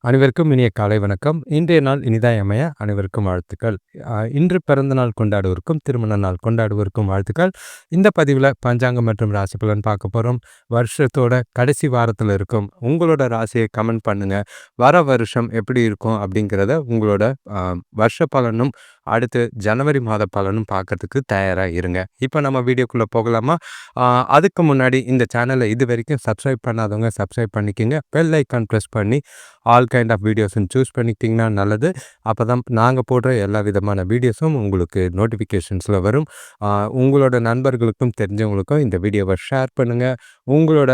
அனைவருக்கும் இனிய காலை வணக்கம். இன்றைய நாள் இனிதாய் அமைய அனைவருக்கும் வாழ்த்துக்கள். இன்று பிறந்த நாள் கொண்டாடுவோருக்கும், திருமண நாள் கொண்டாடுவோருக்கும் வாழ்த்துக்கள். இந்த பதிவில் பஞ்சாங்கம் மற்றும் ராசி பலன் பார்க்க போகிறோம். வருஷத்தோட கடைசி வாரத்தில் இருக்கும் உங்களோட ராசியை கமெண்ட் பண்ணுங்க. வர வருஷம் எப்படி இருக்கும் அப்படிங்கிறத உங்களோட வருஷ பலனும் அடுத்து ஜனவரி மாத பலனும் பார்க்கறதுக்கு தயாராக இருங்க. இப்போ நம்ம வீடியோக்குள்ளே போகலாமா? அதுக்கு முன்னாடி இந்த சேனலை இது வரைக்கும் சப்ஸ்கிரைப் பண்ணாதவங்க சப்ஸ்கிரைப் பண்ணிக்கோங்க. பெல் ஐக்கான் ப்ரெஸ் பண்ணி ஆல் கைண்ட் ஆஃப் வீடியோஸ்ன்னு சூஸ் பண்ணிக்கிட்டிங்கன்னா நல்லது. அப்போ தான் நாங்கள் போடுற எல்லா விதமான வீடியோஸும் உங்களுக்கு நோட்டிஃபிகேஷன்ஸில் வரும். உங்களோட நண்பர்களுக்கும் தெரிஞ்சவங்களுக்கும் இந்த வீடியோவை ஷேர் பண்ணுங்கள். உங்களோட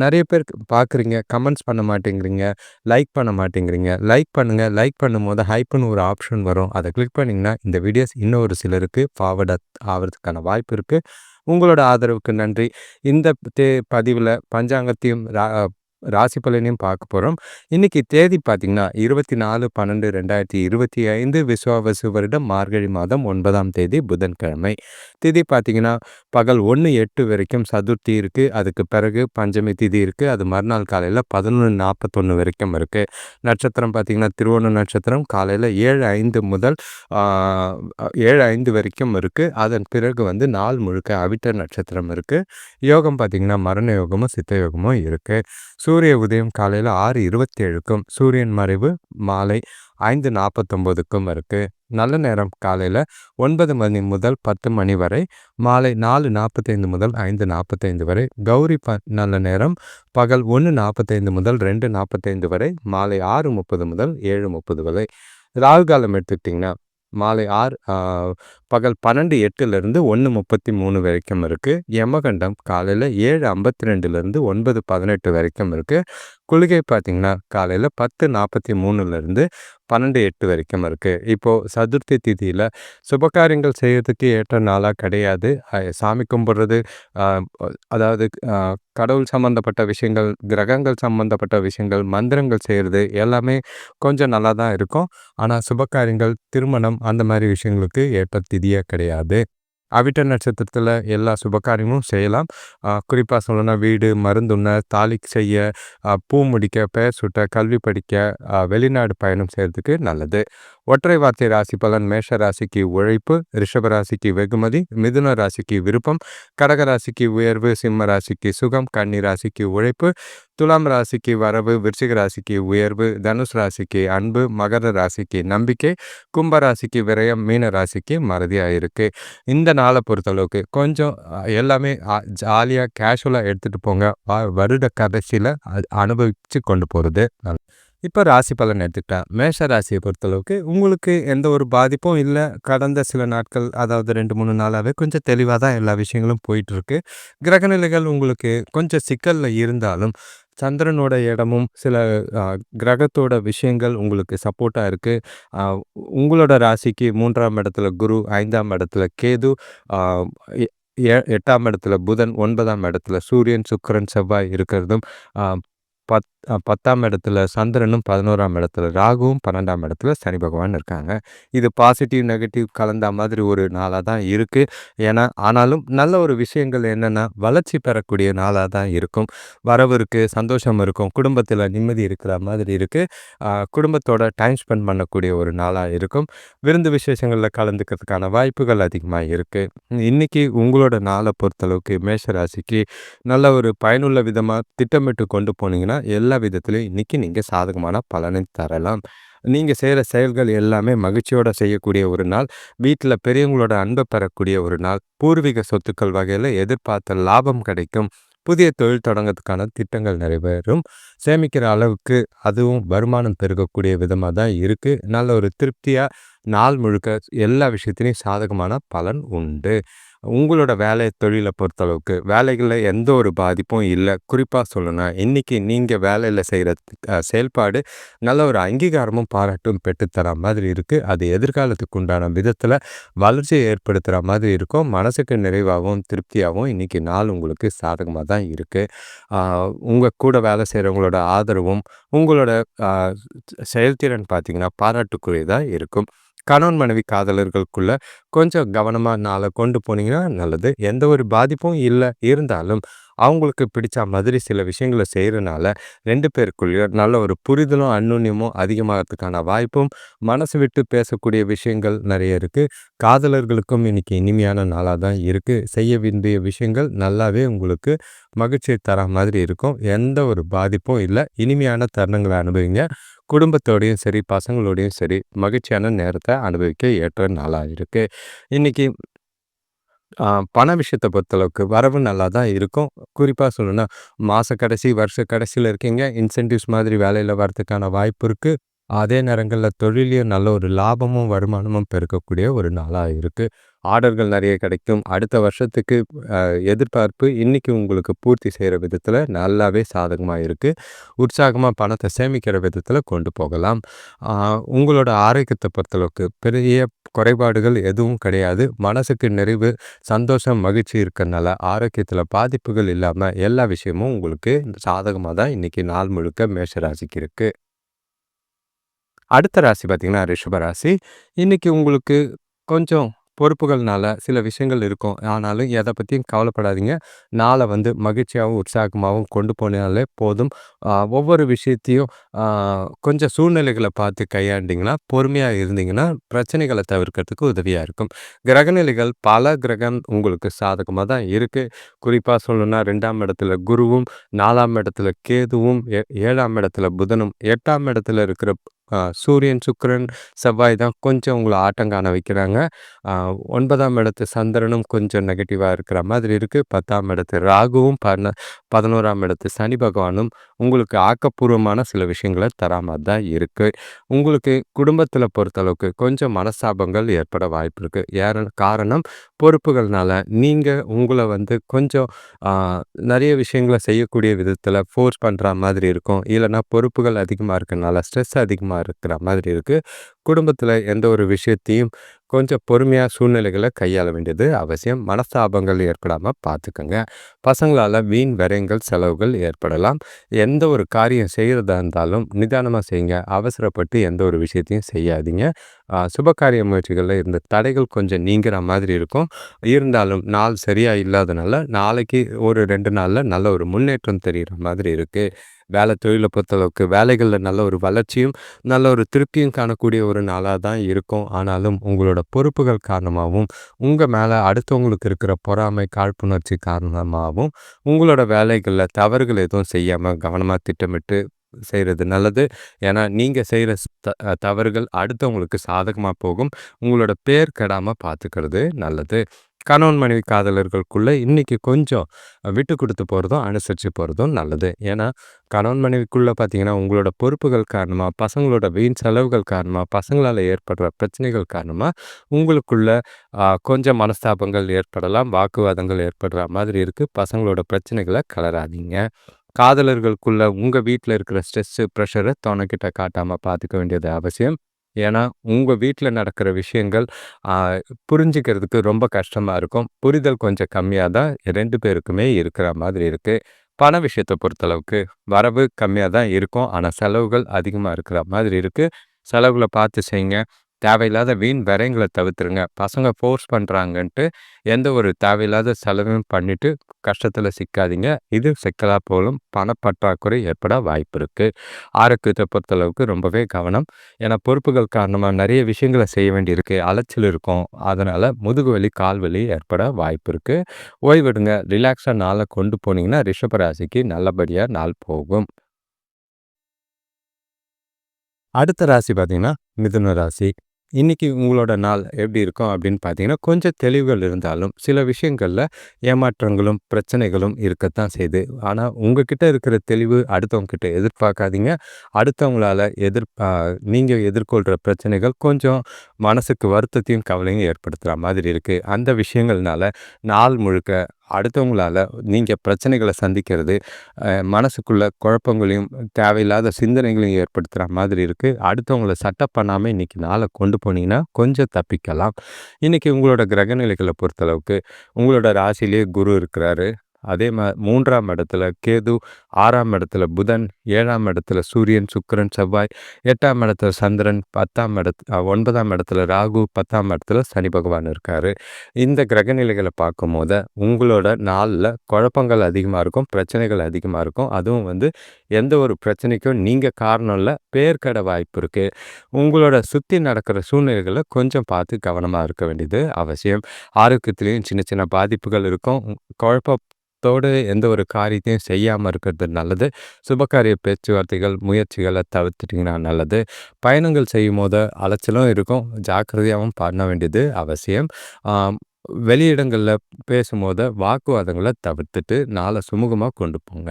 நிறைய பேர் பார்க்குறீங்க, கமெண்ட்ஸ் பண்ண மாட்டேங்கிறீங்க, லைக் பண்ண மாட்டேங்கிறீங்க. லைக் பண்ணுங்கள். லைக் பண்ணும்போது ஹைப்புன்னு ஒரு ஆப்ஷன் வரும். அதை கிளிக் பண்ணிங்கன்னா இந்த வீடியோஸ் இன்னும் ஒரு சிலருக்கு ஃபார்வர்ட் ஆகிறதுக்கான வாய்ப்பு இருக்குது. உங்களோட ஆதரவுக்கு நன்றி. இந்த பதிவில் பஞ்சாங்கத்தையும் ராசி பலனையும் பார்க்க போகிறோம். இன்றைக்கி தேதி பார்த்திங்கன்னா 24/12/2025 விஸ்வாவசு வருடம் மார்கழி மாதம் 9ஆம் தேதி புதன்கிழமை. திதி பார்த்திங்கன்னா பகல் 1:08 வரைக்கும் சதுர்த்தி இருக்குது. அதுக்கு பிறகு பஞ்சமி திதி இருக்குது. அது மறுநாள் காலையில் 11:41 வரைக்கும் இருக்குது. நட்சத்திரம் பார்த்திங்கன்னா திருவோண நட்சத்திரம் காலையில் 7:05 முதல் 7:05 வரைக்கும் இருக்குது. அதன் பிறகு நாள் முழுக்க அவிட்ட நட்சத்திரம் இருக்குது. யோகம் பார்த்திங்கன்னா மரண யோகமும் சித்த யோகமும் இருக்குது. சூரிய உதயம் காலையில் 6:27க்கும் சூரியன் மறைவு மாலை 5:49க்கும் இருக்குது. நல்ல நேரம் காலையில் 9 மணி முதல் 10 மணி வரை, மாலை 4:45 முதல் 5:45 வரை. கௌரி நல்ல நேரம் பகல் 1:45 முதல் 2:45 வரை, மாலை 6:30 முதல் 7:30 வரை. ராகு காலம் எடுத்துக்கிட்டிங்கன்னா மாலை பகல் 12:08 1:33 வரைக்கும் இருக்குது. யமகண்டம் காலையில் 7:52 9:18 வரைக்கும் இருக்குது. குளிகை பார்த்திங்கன்னா காலையில் 10:43 12:08 வரைக்கும் இருக்குது. இப்போது சதுர்த்தி திதியில் சுபகாரியங்கள் செய்கிறதுக்கு ஏற்ற நாளாக கிடையாது. சாமி கும்பிட்றது, அதாவது கடவுள் சம்மந்தப்பட்ட விஷயங்கள், கிரகங்கள் சம்மந்தப்பட்ட விஷயங்கள், மந்திரங்கள் செய்கிறது எல்லாமே கொஞ்சம் நல்லா தான் இருக்கும். ஆனால் சுபகாரியங்கள், திருமணம் அந்த மாதிரி விஷயங்களுக்கு ஏற்ற திதியே கிடையாது. அவிட்ட நட்சத்திரத்தில் எல்லா சுபகாரியமும் செய்யலாம். குறிப்பாக சொல்லணும்னா வீடு மருந்துண்ண, தாலி செய்ய, பூ முடிக்க, பெயர் சுட்ட, கல்வி படிக்க, வெளிநாடு பயணம் செய்கிறதுக்கு நல்லது. ஒற்றை வார்த்தை ராசி பலன். மேஷ ராசிக்கு உழைப்பு, ரிஷப ராசிக்கு வெகுமதி, மிதுன ராசிக்கு விருப்பம், கடக ராசிக்கு உயர்வு, சிம்ம ராசிக்கு சுகம், கன்னி ராசிக்கு உழைப்பு, துலாம் ராசிக்கு வரவு, விருச்சிக ராசிக்கு உயர்வு, தனுஷ் ராசிக்கு அன்பு, மகர ராசிக்கு நம்பிக்கை, கும்ப ராசிக்கு விரயம், மீன ராசிக்கு மறதியாக இருக்குது. இந்த நாளை பொறுத்தளவுக்கு கொஞ்சம் எல்லாமே ஜாலியாக கேஷுவலாக எடுத்துகிட்டு போங்க. வருட கடைசியில் அனுபவித்து கொண்டு போகிறது நல்லது. இப்போ ராசி பலன் எடுத்துக்கிட்டேன். மேஷ ராசியை பொறுத்தளவுக்கு உங்களுக்கு எந்த ஒரு பாதிப்பும் இல்லை. கடந்த சில நாட்கள், அதாவது 2-3 நாளாகவே கொஞ்சம் தெளிவாக தான் எல்லா விஷயங்களும் போயிட்டுருக்கு. கிரகநிலைகள் உங்களுக்கு கொஞ்சம் சிக்கலில் இருந்தாலும் சந்திரனோட இடமும் சில கிரகத்தோட விஷயங்கள் உங்களுக்கு சப்போர்ட்டாக இருக்குது. உங்களோட ராசிக்கு 3ஆம் இடத்துல குரு, 5ஆம் இடத்துல கேது, 8ஆம் இடத்துல புதன், 9ஆம் இடத்துல சூரியன், சுக்கிரன், செவ்வாய் இருக்கிறதும், 10ஆம் இடத்துல சந்திரனும், 11ஆம் இடத்துல ராகுவும், 12ஆம் இடத்துல சனி பகவான் இருக்காங்க. இது பாசிட்டிவ் நெகட்டிவ் கலந்த மாதிரி ஒரு நாளாக தான் இருக்குது. ஆனாலும் நல்ல ஒரு விஷயங்கள் என்னென்னா வளர்ச்சி பெறக்கூடிய நாளாக தான் இருக்கும். வரவு இருக்குது, சந்தோஷம் இருக்கும், குடும்பத்தில் நிம்மதி இருக்கிற மாதிரி இருக்குது. குடும்பத்தோட டைம் ஸ்பெண்ட் பண்ணக்கூடிய ஒரு நாளாக இருக்கும். விருந்து விசேஷங்களில் கலந்துக்கிறதுக்கான வாய்ப்புகள் அதிகமாக இருக்குது. இன்றைக்கி உங்களோட நாளை பொறுத்தளவுக்கு மேஷராசிக்கு நல்ல ஒரு பயனுள்ள விதமாக திட்டமிட்டு கொண்டு போனீங்கன்னா எல்லா விதத்துலையும் இன்றைக்கி நீங்கள் சாதகமான பலனை தரலாம். நீங்கள் செய்கிற செயல்கள் எல்லாமே மகிழ்ச்சியோடு செய்யக்கூடிய ஒரு நாள். வீட்டில் பெரியவங்களோட அன்பை பெறக்கூடிய ஒரு நாள். பூர்வீக சொத்துக்கள் வகையில் எதிர்பார்த்த லாபம் கிடைக்கும். புதிய தொழில் தொடங்கிறதுக்கான திட்டங்கள் நிறைவேறும். சேமிக்கிற அளவுக்கு அதுவும் வருமானம் பெருகக்கூடிய விதமாக தான் இருக்குது. நல்ல ஒரு திருப்தியாக நாள் முழுக்க எல்லா விஷயத்துலையும் சாதகமான பலன் உண்டு. உங்களோட வேலை தொழிலை பொறுத்தளவுக்கு வேலைகளில் எந்த ஒரு பாதிப்பும் இல்லை. குறிப்பாக சொல்லணும்னா இன்றைக்கி நீங்கள் வேலையில் செய்கிற செயல்பாடு நல்ல ஒரு அங்கீகாரமும் பாராட்டும் பெற்றுத்தர மாதிரி இருக்குது. அது எதிர்காலத்துக்கு உண்டான விதத்தில் வளர்ச்சியை ஏற்படுத்துகிற மாதிரி இருக்கும். மனசுக்கு நிறைவாகவும் திருப்தியாகவும் இன்றைக்கி நாள் உங்களுக்கு சாதகமாக தான் இருக்குது. உங்கள் கூட வேலை செய்கிறவங்களோட ஆதரவும் உங்களோட செயல்திறன் பார்த்திங்கன்னா பாராட்டுக்குரியதாக இருக்கும். கணவன் மனைவி காதலர்களுக்குள்ள கொஞ்சம் கவனமாக நாளை கொண்டு போனீங்கன்னா நல்லது. எந்த ஒரு பாதிப்பும் இல்லை, இருந்தாலும் அவங்களுக்கு பிடிச்ச மாதிரி சில விஷயங்கள செய்றனால 2 பேருக்குள்ளயும் நல்ல ஒரு புரிதலும், அந்யோன்யமும் அதிகமாகறதுக்கான வாய்ப்பும், மனசு விட்டு பேசக்கூடிய விஷயங்கள் நெறைய இருக்கு. காதலர்களுக்கும் இன்னைக்கு இனிமையான நாளா தான் இருக்கு. செய்ய வேண்டிய விஷயங்கள் நல்லாவே உங்களுக்கு மகிழ்ச்சிய தரா மாதிரி இருக்கும். எந்த ஒரு பாதிப்பும் இல்ல. இனிமையான தருணங்கள அனுபவிங்க. குடும்பத்தோடையும் சரி, பசங்களோடையும் சரி, மகிழ்ச்சியான நேரத்த அனுபவிக்க ஏற்ற நாளா இருக்கு. இன்னைக்கு ஆ பண விஷயத்த பொறுத்தளவுக்கு வரவு நல்லா தான் இருக்கும். குறிப்பா சொல்லணும்னா, மாச கடைசி, வருஷ கடைசியில இருக்கீங்க. இன்சென்டிவ்ஸ் மாதிரி வேலையில வரதுக்கான வாய்ப்பு இருக்கு. அதே நேரங்கள்ல தொழில்லயும் நல்ல ஒரு லாபமும், வருமானமும் பெருக்கக்கூடிய ஒரு நாளா இருக்கு. ஆர்டர்கள் நெறைய கிடைக்கும். அடுத்த வருஷத்துக்கு எதிர்பார்ப்பு இன்னைக்கு உங்களுக்கு பூர்த்தி செய்ற விதத்தில நல்லாவே சாதகமா இருக்கு. உற்சாகமா பணத்த சேமிக்கிற விதத்தில கொண்டு போகலாம். ஆ உங்களோட ஆரோக்கியத்த பொறுத்தளவுக்கு பெரிய குறைபாடுகள் எதுவும் கிடையாது. மனசுக்கு நிறைவு, சந்தோஷம், மகிழ்ச்சி இருக்கனால ஆரோக்கியத்தில பாதிப்புகள் இல்லாம எல்லா விஷயமும் உங்களுக்கு சாதகமா தான் இன்னைக்கு நாள் முழுக்க மேஷ ராசிக்கு இருக்கு. அடுத்த ராசி பார்த்தீங்கன்னா, ரிஷப ராசி. இன்னைக்கு உங்களுக்கு கொஞ்சம் பொறுப்புகள்னால சில விஷயங்கள் இருக்கும். ஆனாலும் எத பத்தியும் கவலைப்படாதீங்க. நாள மகிழ்ச்சியாவும், உற்சாகமாவும் கொண்டு போனாலே போதும். ஒவ்வொரு விஷயத்தையும் ஆ கொஞ்சம் சூழ்நிலைகள பார்த்து கையாண்டீங்கன்னா, பொறுமையா இருந்தீங்கன்னா, பிரச்சனைகள தவிர்க்கிறதுக்கு உதவியா இருக்கும். கிரகநிலைகள் பல கிரகம் உங்களுக்கு சாதகமா தான் இருக்கு. குறிப்பா சொல்லணும்னா 2ஆம் இடத்துல குருவும், 4ஆம் இடத்துல கேதுவும், 7ஆம் இடத்துல புதனும், 8ஆம் இடத்துல இருக்கிற சூரியன், சுக்கிரன், செவ்வாய் தான் கொஞ்சம் உங்கள ஆட்டங்காண வைக்கிறாங்க. அ 9ஆம் இடத்து சந்திரனும் கொஞ்சம் நெகட்டிவா இருக்கிற மாதிரி இருக்கு. 10ஆம் இடத்து ராகுவும், 11ஆம் இடத்து சனி பகவானும் உங்களுக்கு ஆக்கப்பூர்வமான சில விஷயங்கள தராம தான் இருக்கு. உங்களுக்கு குடும்பத்தில பொறுத்தளவுக்கு கொஞ்சம் மனஸ்தாபங்கள் ஏற்பட வாய்ப்பு இருக்கு. காரணம் பொறுப்புகள்னால நீங்க உங்கள கொஞ்சம் ஆ நெறைய விஷயங்கள செய்யக்கூடிய விதத்தில ஃபோர்ஸ் பண்ற மாதிரி இருக்கும். இல்லன்னா பொறுப்புகள் அதிகமா இருக்கனால ஸ்ட்ரெஸ் அதிகமா இருக்கிற மாதிரி இருக்கு. குடும்பத்தில எந்த ஒரு விஷயத்தையும் கொஞ்சம் பொறுமையா சூழ்நிலைகள கையாள வேண்டியது அவசியம். மனஸ்தாபங்கள் ஏற்படாம பார்த்துக்கங்க. பசங்களால வீண் விரயங்கள், செலவுகள் ஏற்படலாம். எந்த ஒரு காரியம் செய்றதா இருந்தாலும் நிதானமா செய்யுங்க. அவசரப்பட்டு எந்த ஒரு விஷயத்தையும் செய்யாதீங்க. சுபகாரிய முயற்சிகள்ல இருந்த தடைகள் கொஞ்சம் நீங்குற மாதிரி இருக்கும். இருந்தாலும் நாள் சரியா இல்லாதனால, நாளைக்கு ஒரு 2 நாள்ல நல்ல ஒரு முன்னேற்றம் தெரியிற மாதிரி இருக்கு. தொழில பொறுத்தளவுக்கு வேலைகள்ல நல்ல ஒரு வளர்ச்சியும், நல்ல ஒரு திருப்தியும் காணக்கூடிய ஒரு நாளா தான் இருக்கும். ஆனாலும் உங்களோட பொறுப்புகள் காரணமாவும், உங்க மேல அடுத்தவங்களுக்கு இருக்கிற பொறாமை, காழ்ப்புணர்ச்சி காரணமாவும், உங்களோட வேலைகள்ல தவறுகள் எதுவும் செய்யாம கவனமா திட்டமிட்டு செய்றது நல்லது. ஏன்னா, நீங்க செய்ற தவறுகள் அடுத்தவங்களுக்கு சாதகமா போகும். உங்களோட பேர் கெடாம பார்த்துக்கிறது நல்லது. கணவன் மனைவி காதலர்களுக்குள்ள இன்னைக்கு கொஞ்சம் விட்டு குடுத்து போறதும், அனுசரிச்சு போறதும் நல்லது. ஏன்னா, கணவன் மனைவிக்குள்ள பார்த்தீங்கன்னா, உங்களோட பொறுப்புகள் காரணமா, பசங்களோட வீண் செலவுகள் காரணமா, பசங்களால ஏற்படுற பிரச்சனைகள் காரணமா, உங்களுக்குள்ள கொஞ்சம் மனஸ்தாபங்கள் ஏற்படலாம். வாக்குவாதங்கள் ஏற்படுற மாதிரி இருக்கு. பசங்களோட பிரச்சனைகள கலராதீங்க. காதலர்களுக்குள்ள உங்க வீட்ல இருக்கிற ஸ்ட்ரெஸ்ஸு, ப்ரஷர தொணக்கிட்ட காட்டாம பார்த்துக்க வேண்டியது அவசியம். ஏன்னா, உங்க வீட்ல நடக்கிற விஷயங்கள் ஆ புரிஞ்சுக்கிறதுக்கு ரொம்ப கஷ்டமா இருக்கும். புரிதல் கொஞ்சம் கம்மியா தான் 2 பேருக்குமே இருக்கிற மாதிரி இருக்கு. பண விஷயத்த பொறுத்தளவுக்கு வரவு கம்மியா தான் இருக்கும். ஆனா, செலவுகள் அதிகமா இருக்கிற மாதிரி இருக்கு. செலவுகள பார்த்து செய்யுங்க. தேவையில்லாத வீண் விரயங்கள தவிர்த்துருங்க. பசங்க ஃபோர்ஸ் பண்றாங்கன்ட்டு எந்த ஒரு தேவையில்லாத செலவையும் பண்ணிட்டு கஷ்டத்துல சிக்காதீங்க. இது சிக்கலா போலும். பணப்பற்றாக்குறை ஏற்பட வாய்ப்பு இருக்கு. ஆரோக்கியத்த பொறுத்தளவுக்கு ரொம்பவே கவனம். ஏன்னா பொறுப்புகள் காரணமா நெறைய விஷயங்கள செய்ய வேண்டியிருக்கு. அலைச்சல் இருக்கும். அதனால முதுகு வலி, கால் வலி ஏற்பட வாய்ப்பு இருக்கு. ஓய்வெடுங்க. ரிலாக்ஸா நாள கொண்டு போனீங்கன்னா, ரிஷப ராசிக்கு நல்லபடியா நாள் போகும். அடுத்த ராசி பார்த்தீங்கன்னா, மிதுன ராசி. இன்னைக்கு உங்களோட நாள் எப்படி இருக்கும் அப்படின்னு பார்த்தீங்கன்னா, கொஞ்சம் தெளிவுகள் இருந்தாலும், சில விஷயங்கள்ல ஏமாற்றங்களும், பிரச்சனைகளும் இருக்கத்தான் செய்யுது. ஆனா, உங்ககிட்ட இருக்கிற தெளிவு அடுத்தவங்க கிட்ட எதிர்பார்க்காதீங்க. அடுத்தவங்களால நீங்க எதிர்கொள்ற பிரச்சனைகள் கொஞ்சம் மனசுக்கு வருத்தத்தையும், கவலையும் ஏற்படுத்துற மாதிரி இருக்கு. அந்த விஷயங்கள்னால நாள் முழுக்க அடுத்தவங்களால நீங்க பிரச்சனைகள சந்திக்கிறது, மனசுக்குள்ள குழப்பங்களையும், தேவையில்லாத சிந்தனைகளையும் ஏற்படுத்துற மாதிரி இருக்கு. அடுத்தவங்கள சட்டப் பண்ணாம இன்னைக்கு நாள கொண்டு போனீங்கன்னா, கொஞ்சம் தப்பிக்கலாம். இன்னைக்கு உங்களோட கிரக நிலைகள பொறுத்தளவுக்கு, உங்களோட ராசியிலேயே குரு இருக்கிறாரு. அதே 3ஆம் இடத்துல கேது, 6ஆம் இடத்துல புதன், 7ஆம் இடத்துல சூரியன், சுக்கிரன், செவ்வாய், 8ஆம் இடத்துல சந்திரன், 9ஆம் இடத்துல ராகு, 10ஆம் இடத்துல சனி பகவான் இருக்காரு. இந்த கிரக நிலைகளை பார்க்கும்போது உங்களோட நாள்ல குழப்பங்கள் அதிகமா இருக்கும், பிரச்சனைகள் அதிகமா இருக்கும். அதுவும் எந்த ஒரு பிரச்சனைக்கும் நீங்க காரணம் இல்ல, பேர் கெட வாய்ப்பு இருக்கு. உங்களோட சுத்தி நடக்கிற சூழ்நிலைகள கொஞ்சம் பார்த்து கவனமா இருக்க வேண்டியது அவசியம். ஆரோக்கியத்திலயும் சின்ன சின்ன பாதிப்புகள் இருக்கும். குழப்பத்தோடு எந்த ஒரு காரியத்தையும் செய்யாம இருக்கிறது நல்லது. சுபகாரிய பேச்சுவார்த்தைகள், முயற்சிகள தவிர்த்துட்டீங்கன்னா நல்லது. பயணங்கள் செய்யும்போது அலைச்சலும் இருக்கும். ஜாக்கிரதையாவும் பண்ண வேண்டியது அவசியம். ஆம், வெளியிடங்கள்ல பேசும்போது வாக்குவாதங்கள தவிர்த்துட்டு நாள சுமூகமா கொண்டு போங்க.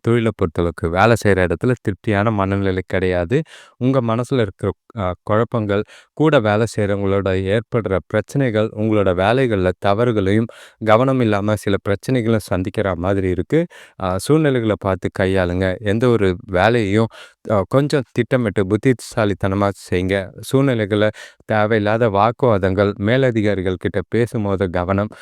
தொழில பொறுத்தளவுக்கு வேலை செய்ற இடத்துல திருப்தியான மனநிலை கிடையாது. உங்க மனசுல இருக்கிற குழப்பங்கள், கூட வேலை செய்றவங்களோட ஏற்படுற பிரச்சனைகள், உங்களோட வேலைகள்ல தவறுகளையும், கவனம் இல்லாம சில பிரச்சனைகளும் சந்திக்கிற மாதிரி இருக்கு. சூழ்நிலைகள பார்த்து கையாளுங்க. எந்த ஒரு வேலையையும் கொஞ்சம் திட்டமிட்டு புத்திசாலித்தனமா செய்யுங்க. சூழ்நிலைகள தேவையில்லாத வாக்குவாதங்கள், மேலதிகாரிகள் கிட்ட பேசும்போது கவனம்,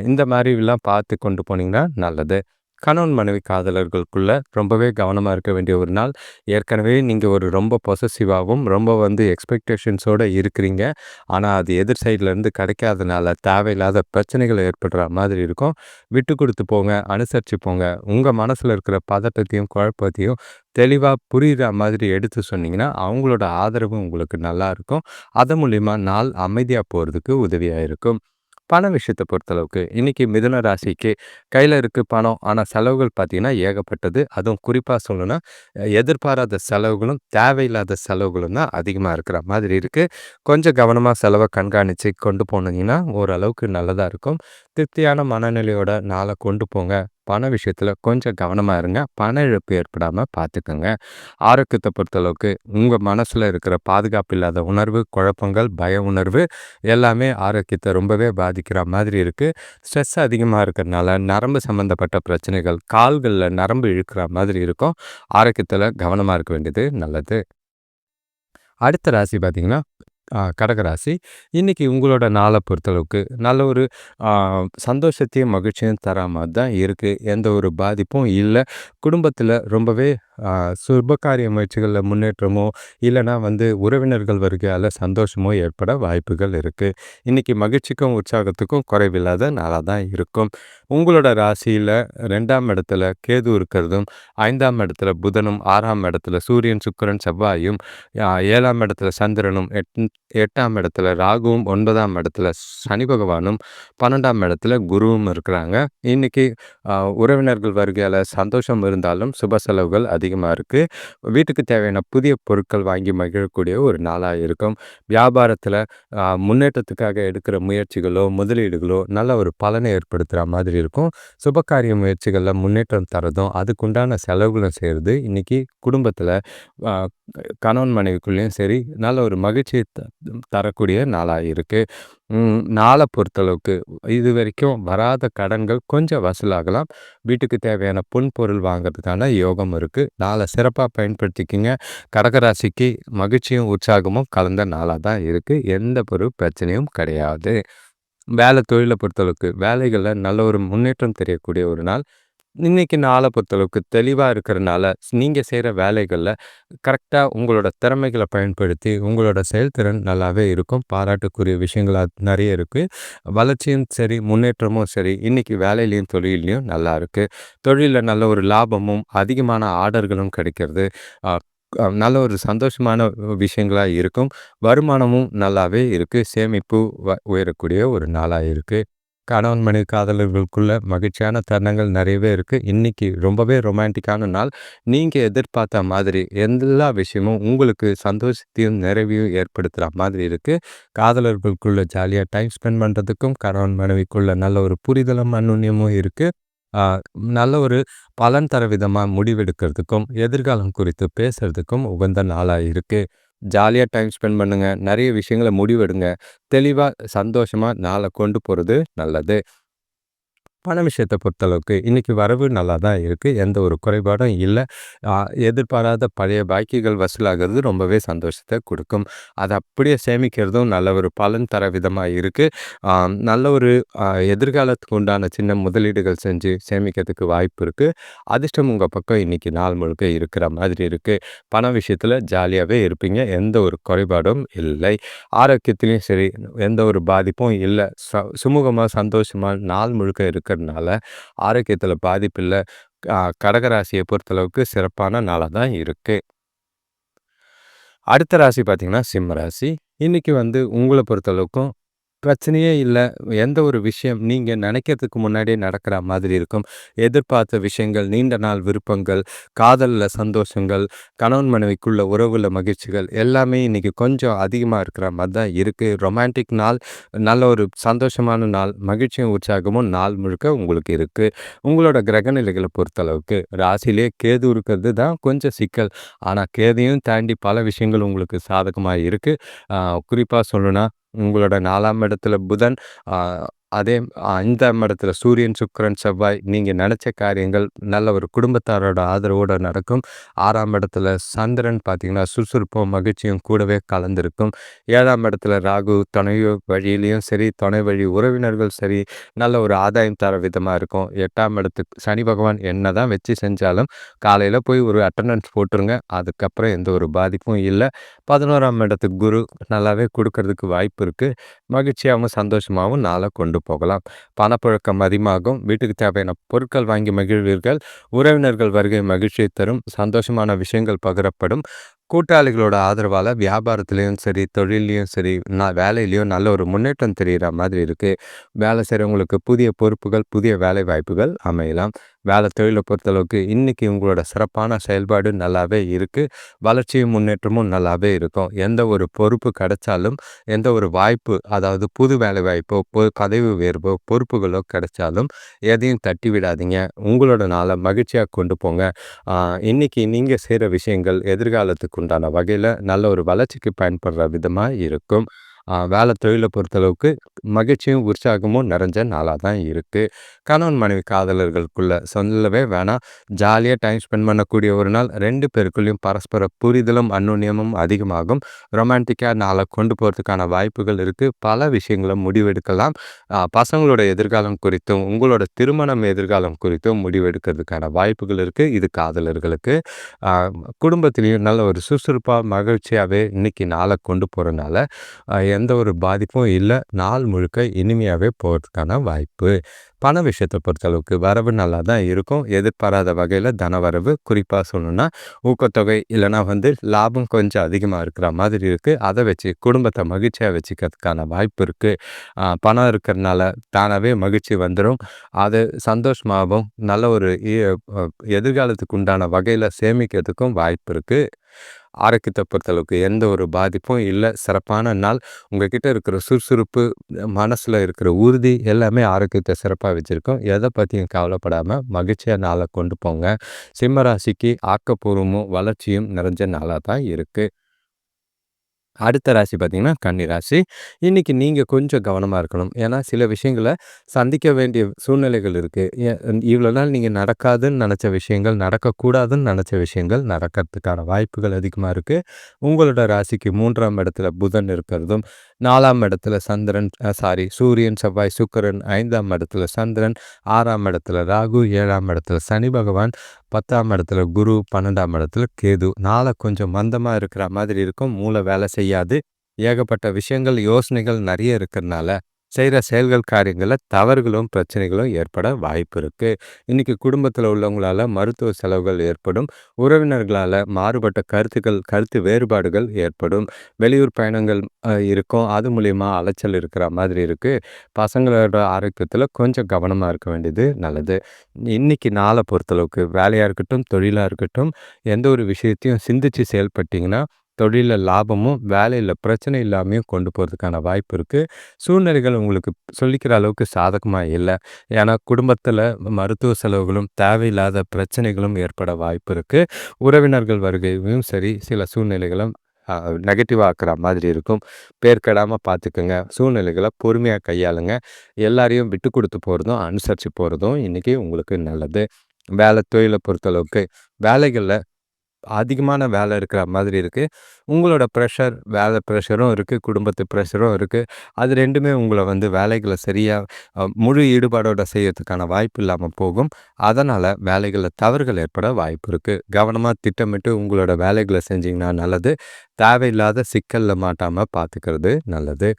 இந்த மாரிலாம் பார்த்து கொண்டு போனீங்கன்னா நல்லது. கணவன் மனைவி காதலர்களுக்குள்ள ரொம்பவே கவனமா இருக்க வேண்டிய ஒரு நாள். ஏற்கனவே நீங்க ஒரு ரொம்ப பொசசிவாவும், ரொம்ப எக்ஸ்பெக்டேஷன்ஸோட இருக்கிறீங்க. ஆனா, அது எதிர் சைட்லேருந்து கிடைக்காதனால தேவையில்லாத பிரச்சனைகள் ஏற்படுற மாதிரி இருக்கும். விட்டு குடுத்து போங்க, அனுசரிச்சு போங்க. உங்க மனசுல இருக்கிற பதட்டத்தையும், குழப்பத்தையும் தெளிவா புரியிற மாதிரி எடுத்து சொன்னீங்கன்னா, அவங்களோட ஆதரவு உங்களுக்கு நல்லா இருக்கும். அதன் மூலியமா நாள் அமைதியா போறதுக்கு உதவியா இருக்கும். பண விஷயத்த பொறுத்தளவுக்கு, இன்னைக்கு மிதுன ராசிக்கு கையில இருக்கு பணம். ஆனா செலவுகள் பார்த்தீங்கன்னா ஏகப்பட்டது. அதுவும் குறிப்பா சொல்லணும்னா, எதிர்பாராத செலவுகளும், தேவையில்லாத செலவுகளும் தான் அதிகமா இருக்கிற மாதிரி இருக்கு. கொஞ்சம் கவனமா செலவ கண்காணிச்சு கொண்டு போனீங்கன்னா, ஓரளவுக்கு நல்லதா இருக்கும். திருப்தியான மனநிலையோட நாள கொண்டு போங்க. பண விஷயத்துல கொஞ்சம் கவனமா இருங்க. பண இழப்பு ஏற்படாம பார்த்துக்கங்க. ஆரோக்கியத்த பொறுத்தளவுக்கு, உங்க மனசுல இருக்கிற பாதுகாப்பு இல்லாத உணர்வு, குழப்பங்கள், பய உணர்வு எல்லாமே ஆரோக்கியத்த ரொம்பவே பாதிக்கிற மாதிரி இருக்கு. ஸ்ட்ரெஸ் அதிகமா இருக்கிறனால நரம்பு சம்மந்தப்பட்ட பிரச்சனைகள், கால்கள்ல நரம்பு இழுக்கிற மாதிரி இருக்கும். ஆரோக்கியத்துல கவனமா இருக்க வேண்டியது நல்லது. அடுத்த ராசி பார்த்தீங்கன்னா, கடகராசி. இன்னைக்கு உங்களோட நாள பொறுத்தளவுக்கு நல்ல ஒரு ஆ சந்தோஷத்தையும், மகிழ்ச்சியும் தரா மாரி தான் இருக்கு. எந்த ஒரு பாதிப்பும் இல்ல. குடும்பத்தில ரொம்பவே ஆ சுபகாரிய முயற்சிகள்ல முன்னேற்றமோ, இல்லன்னா உறவினர்கள் வருகையால சந்தோஷமோ ஏற்பட வாய்ப்புகள் இருக்கு. இன்னைக்கு மகிழ்ச்சிக்கும், உற்சாகத்துக்கும் குறைவில்லாத நாளா தான் இருக்கும். உங்களோட ராசியில 2ஆம் இடத்துல கேது இருக்கிறதும், 5ஆம் இடத்துல புதனும், 6ஆம் இடத்துல சூரியன், சுக்கிரன், செவ்வாயும், 7ஆம் இடத்துல சந்திரனும், 8ஆம் இடத்துல ராகுவும், 9ஆம் இடத்துல சனி பகவானும், 12ஆம் இடத்துல குருவும் இருக்கிறாங்க. இன்னைக்கு உறவினர்கள் வருகையால சந்தோஷம் இருந்தாலும் சுப செலவுகள் அதிகமா இருக்கு. வீட்டுக்கு தேவையான புதிய பொருட்கள் வாங்கி மகிழக்கூடிய ஒரு நாளா இருக்கும். வியாபாரத்துல முன்னேற்றத்துக்காக எடுக்கிற முயற்சிகளோ, முதலீடுகளோ நல்ல ஒரு பலனை ஏற்படுத்துற மாதிரி இருக்கும். சுபகாரிய முயற்சிகள்ல முன்னேற்றம் தர்றதும், அதுக்குண்டான செலவுகளும் செய்றது இன்னைக்கு குடும்பத்துல அ கணவன் மனைவிக்குள்ளேயும் சரி, நல்ல ஒரு மகிழ்ச்சிய தரக்கூடிய நாளா இருக்கு. நாள பொறுத்தளவுக்கு இதுவரைக்கும் வராத கடன்கள் கொஞ்சம் வசூலாகலாம். வீட்டுக்கு தேவையான பொருள் வாங்குறதுக்கான யோகம் இருக்கு. நாள சிறப்பா பயன்படுத்திக்கங்க. கடகராசிக்கு மகிழ்ச்சியும், உற்சாகமும் கலந்த நாளா தான் இருக்கு. எந்த ஒரு பிரச்சனையும் கிடையாது. தொழில பொறுத்தளவுக்கு வேலைகள்ல நல்ல ஒரு முன்னேற்றம் தெரியக்கூடிய ஒரு நாள். இன்னைக்கு நாள பொறுத்தளவுக்கு தெளிவா இருக்கிறனால, நீங்க செய்ற வேலைகள்ல கரெக்ட்டா உங்களோட திறமைகள பயன்படுத்தி, உங்களோட செயல்திறன் நல்லாவே இருக்கும். பாராட்டுக்குரிய விஷயங்களா நெறைய இருக்கு. வளர்ச்சியும் சரி, முன்னேற்றமும் சரி, இன்னைக்கு வேலையிலயும், தொழில்லயும் நல்லா இருக்கு. தொழில்ல நல்ல ஒரு லாபமும், அதிகமான ஆர்டர்களும் கிடைக்கிறது. அ அ நல்ல ஒரு சந்தோஷமான விஷயங்களா இருக்கும். வருமானமும் நல்லாவே இருக்கு. சேமிப்பு உயரக்கூடிய ஒரு நாளா இருக்கு. கணவன் மனைவி காதலர்களுக்குள்ள மகிழ்ச்சியான தருணங்கள் நிறையவே இருக்கு. இன்னைக்கு ரொம்பவே ரொமான்டிக்கான நாள். நீங்க எதிர்பார்த்த மாதிரி எல்லா விஷயமும் உங்களுக்கு சந்தோஷத்தையும், நிறைவையும் ஏற்படுத்துற மாதிரி இருக்கு. காதலர்களுக்குள்ள ஜாலியா டைம் ஸ்பெண்ட் பண்றதுக்கும், கணவன் மனைவிக்குள்ள நல்ல ஒரு புரிதலும், அந்யோன்யமும் இருக்கு. ஆ நல்ல ஒரு பலன் தர விதமா முடிவெடுக்கிறதுக்கும், எதிர்காலம் குறித்து பேசுறதுக்கும் உகந்த நாளா இருக்கு. ஜாலியா டைம் ஸ்பெண்ட் பண்ணுங்க. நெறைய விஷயங்கள முடிவெடுங்க. தெளிவா, சந்தோஷமா நாள கொண்டு போறது நல்லது. பண விஷயத்த பொறுத்தளவுக்கு இன்னைக்கு வரவு நல்லா தான் இருக்கு. எந்த ஒரு குறைபாடும் இல்ல. அ எதிர்பாராத பழைய பாக்கிகள் வசூலாகிறது ரொம்பவே சந்தோஷத்த குடுக்கும். அத அப்படியே சேமிக்கிறதும் நல்ல ஒரு பலன் தர விதமா இருக்கு. அ நல்ல ஒரு எதிர்காலத்துக்கு உண்டான சின்ன முதலீடுகள் செஞ்சு சேமிக்கிறதுக்கு வாய்ப்பு இருக்கு. அதிர்ஷ்டம் உங்க பக்கம் இன்னைக்கு நாள் முழுக்க இருக்கிற மாதிரி இருக்கு. பண விஷயத்துல ஜாலியாவே இருப்பீங்க. எந்த ஒரு குறைபாடும் இல்லை. ஆரோக்கியத்திலயும் சரி, எந்த ஒரு பாதிப்பும் இல்ல. சுமூகமா, சந்தோஷமா நாள் முழுக்க இருக்கிறதுனால, ஆரோக்கியத்தில பாதிப்பு இல்ல. கடக ராசிய பொறுத்தளவுக்கு சிறப்பான நாளா தான் இருக்கு. அடுத்த ராசி பார்த்தீங்கன்னா, சிம்ம ராசி. இன்னைக்கு உங்கள பொறுத்தளவுக்கும் பிரச்சனையே இல்ல. எந்த ஒரு விஷயம் நீங்க நெனைக்கிறதுக்கு முன்னாடியே நடக்கிற மாதிரி இருக்கும். எதிர்பார்த்த விஷயங்கள், நீண்ட நாள் விருப்பங்கள், காதல்ல சந்தோஷங்கள், கணவன் மனைவிக்குள்ள உறவுல மகிழ்ச்சிகள் எல்லாமே இன்னைக்கு கொஞ்சம் அதிகமா இருக்கிற மாரி தான் இருக்கு. ரொமான்டிக் நாள், நல்ல ஒரு சந்தோஷமான நாள், மகிழ்ச்சியும் உற்சாகமும் நாள் முழுக்க உங்களுக்கு இருக்கு. உங்களோட கிரகநிலைகள பொறுத்தளவுக்கு ராசியிலேயே கேது இருக்கிறது தான் கொஞ்சம் சிக்கல். ஆனா கேதையும் தாண்டி பல விஷயங்கள் உங்களுக்கு சாதகமா இருக்கு. அ குறிப்பா சொல்லணும்னா உங்களோட 4ஆம் இடத்துல புதன், அ அதே 5ஆம் இடத்துல சூரியன், சுக்கிரன், செவ்வாய் நீங்க நெனச்ச காரியங்கள் நல்ல ஒரு குடும்பத்தாரோட ஆதரவோட நடக்கும். 6ஆம் இடத்துல சந்திரன் பார்த்தீங்கன்னா, சுறுசுறுப்பும், மகிழ்ச்சியும் கூடவே கலந்திருக்கும். 7ஆம் இடத்துல ராகு துணை வழியிலயும் சரி, துணை வழி உறவினர்கள் சரி, நல்ல ஒரு ஆதாயம் தர விதமா இருக்கும். 8ஆம் இடத்துக்கு சனி பகவான் என்னதான் வச்சு செஞ்சாலும், காலையில போய் ஒரு அட்டெண்டன்ஸ் போட்டுருங்க. அதுக்கப்புறம் எந்த ஒரு பாதிப்பும் இல்ல. 11ஆம் இடத்துக்கு குரு நல்லாவே குடுக்கறதுக்கு வாய்ப்பு இருக்கு. மகிழ்ச்சியாவும், சந்தோஷமாவும் நாள கொண்டு போகலாம். பணப்புழக்கம் அதிகமாகும். வீட்டுக்கு தேவையான பொருட்கள் வாங்கி மகிழ்வீர்கள். உறவினர்கள் வருகை மகிழ்ச்சியை தரும். சந்தோஷமான விஷயங்கள் பகிரப்படும். கூட்டாளிகளோட ஆதரவால வியாபாரத்திலயும் சரி, தொழில்லயும் சரி, வேலையிலயும் நல்ல ஒரு முன்னேற்றம் தெரியிற மாதிரி இருக்கு. வேலை செய்றவங்களுக்கு புதிய பொறுப்புகள், புதிய வேலை வாய்ப்புகள் அமையலாம். வேலை தொழில பொறுத்தளவுக்கு இன்னைக்கு உங்களோட சிறப்பான செயல்பாடு நல்லாவே இருக்கு. வளர்ச்சியும், முன்னேற்றமும் நல்லாவே இருக்கும். எந்த ஒரு பொறுப்பு கிடைச்சாலும், எந்த ஒரு வாய்ப்பு அதாவது புது வேலை வாய்ப்போ, பதவி உயர்வோ, பொறுப்புகளோ கிடைச்சாலும் எதையும் தட்டி விடாதீங்க. உங்களோட நாள மகிழ்ச்சியா கொண்டு போங்க. ஆ இன்னைக்கு நீங்க செய்ற விஷயங்கள் எதிர்காலத்துக்கு உண்டான வகையில நல்ல ஒரு வளர்ச்சிக்கு பயன்படுற விதமா இருக்கும். வேலை தொழில பொறுத்தளவுக்கு மகிழ்ச்சியும், உற்சாகமும் நிறைஞ்ச நாளா தான் இருக்கு. கணவன் மனைவி காதலர்களுக்குள்ள சொல்லவே வேணாம். ஜாலியா டைம் ஸ்பெண்ட் பண்ணக்கூடிய ஒரு நாள். 2 பேருக்குள்ளயும் பரஸ்பர புரிதலும், அந்யோன்யமும் அதிகமாகும். ரொமான்டிக்கா நாள கொண்டு போறதுக்கான வாய்ப்புகள் இருக்கு. பல விஷயங்கள முடிவெடுக்கலாம். பசங்களோட எதிர்காலம் குறித்தும், உங்களோட திருமணம் எதிர்காலம் குறித்தும் முடிவெடுக்கிறதுக்கான வாய்ப்புகள் இருக்கு. இது காதலர்களுக்கு. அ குடும்பத்திலயும் நல்ல ஒரு சுறுசுறுப்பா, மகிழ்ச்சியாவே இன்னைக்கு நாள கொண்டு போறனால, எந்த ஒரு பாதிப்பும் இல்ல. நாள் முழுக்க இனிமையாவே போறதுக்கான வாய்ப்பு. பண விஷயத்த பொறுத்தளவுக்கு வரவு நல்லா தான் இருக்கும். எதிர்பாராத வகையில தனவரவு குறிப்பா சொல்லணும்னா, ஊக்கத்தொகை இல்லன்னா லாபம் கொஞ்சம் அதிகமா இருக்கிற மாதிரி இருக்கு. அத வச்சு குடும்பத்த மகிழ்ச்சியா வச்சுக்கிறதுக்கான வாய்ப்பு இருக்கு. பணம் இருக்கிறனால தானாவே மகிழ்ச்சி வந்துரும். அது சந்தோஷமாவும் நல்ல ஒரு அ எதிர்காலத்துக்கு உண்டான வகையில சேமிக்கிறதுக்கும் வாய்ப்பு இருக்கு. ஆரோக்கியத்த பொறுத்தளவுக்கு எந்த ஒரு பாதிப்பும் இல்ல. சிறப்பான நாள். உங்ககிட்ட இருக்கிற சுறுசுறுப்பு, மனசுல இருக்கிற உறுதி எல்லாமே ஆரோக்கியத்த சிறப்பா வச்சிருக்கும். எத பத்தியும் கவலைப்படாம மகிழ்ச்சியா நாள கொண்டு போங்க. சிம்ம ராசிக்கு ஆக்கப்பூர்வமும், வளர்ச்சியும் நிறைஞ்ச நாளா தான் இருக்கு. அடுத்த ராசி பார்த்தீங்கன்னா, கன்னி ராசி. இன்னைக்கு நீங்க கொஞ்சம் கவனமா இருக்கணும். ஏன்னா, சில விஷயங்கள சந்திக்க வேண்டிய சூழ்நிலைகள் இருக்கு. இவ்வளோ நாள் நீங்க நடக்காதுன்னு நெனச்ச விஷயங்கள், நடக்கக்கூடாதுன்னு நெனச்ச விஷயங்கள் நடக்கிறதுக்கான வாய்ப்புகள் அதிகமா இருக்கு. உங்களோட ராசிக்கு 3ஆம் இடத்துல புதன் இருக்கிறதும், 4ஆம் இடத்துல சந்திரன் சூரியன், செவ்வாய், சுக்கிரன், 5ஆம் இடத்துல சந்திரன், 6ஆம் இடத்துல ராகு, 7ஆம் இடத்துல சனி பகவான், 10ஆம் இடத்துல குரு, 12ஆம் இடத்துல கேது. நாள கொஞ்சம் மந்தமா இருக்கிற மாதிரி இருக்கும். மூளை வேலை செய்யாது. ஏகப்பட்ட விஷயங்கள், யோசனைகள் நெறைய இருக்கிறனால, செய்ற செயல்கள், காரியங்கள்ல தவறுகளும், பிரச்சனைகளும் ஏற்பட வாய்ப்பு இருக்கு. இன்னைக்கு குடும்பத்தில உள்ளவங்களால மருத்துவ செலவுகள் ஏற்படும். உறவினர்களால மாறுபட்ட கருத்துக்கள், கருத்து வேறுபாடுகள் ஏற்படும். வெளியூர் பயணங்கள் இருக்கும். அது மூலியமா அலைச்சல் இருக்கிற மாதிரி இருக்கு. பசங்களோட ஆரோக்கியத்தில கொஞ்சம் கவனமா இருக்க வேண்டியது நல்லது. இன்னைக்கு நாள பொறுத்தளவுக்கு வேலையா இருக்கட்டும், தொழிலா இருக்கட்டும், எந்த ஒரு விஷயத்தையும் சிந்திச்சு செயல்பட்டீங்கன்னா, தொழில்ல லாபமும், வேலையில பிரச்சனை இல்லாமயும் கொண்டு போறதுக்கான வாய்ப்பு இருக்கு. சூழ்நிலைகள் உங்களுக்கு சொல்லிக்கிற அளவுக்கு சாதகமா இல்ல. ஏன்னா, குடும்பத்தில மருத்துவ செலவுகளும், தேவையில்லாத பிரச்சனைகளும் ஏற்பட வாய்ப்பு இருக்கு. உறவினர்கள் வருகையும் சரி, சில சூழ்நிலைகளும் நெகட்டிவ் ஆக்குற மாதிரி இருக்கும். பேர் கெடாம பார்த்துக்கங்க. சூழ்நிலைகள பொறுமையா கையாளுங்க. எல்லாரையும் விட்டு குடுத்து போறதும், அனுசரிச்சு போறதும் இன்னைக்கு உங்களுக்கு நல்லது. வேலை தொழில பொறுத்தளவுக்கு, வேலைகள்ல அதிகமான வேலை இருக்கிற மாதிரி இருக்கு. உங்களோட ப்ரெஷர், வேலை ப்ரெஷரும் இருக்கு, குடும்பத்து ப்ரெஷரும் இருக்கு. அது 2மே உங்கள வந்து வேலைகள சரியா முழு ஈடுபாடோட செய்யறதுக்கான வாய்ப்பு இல்லாம போகும். அதனால வேலைகள்ல தவறுகள் ஏற்பட வாய்ப்பு இருக்கு. கவனமா திட்டமிட்டு உங்களோட வேலைகள செஞ்சீங்கன்னா நல்லது. தேவையில்லாத சிக்கல்ல மாட்டாம பார்த்துக்கிறது நல்லது.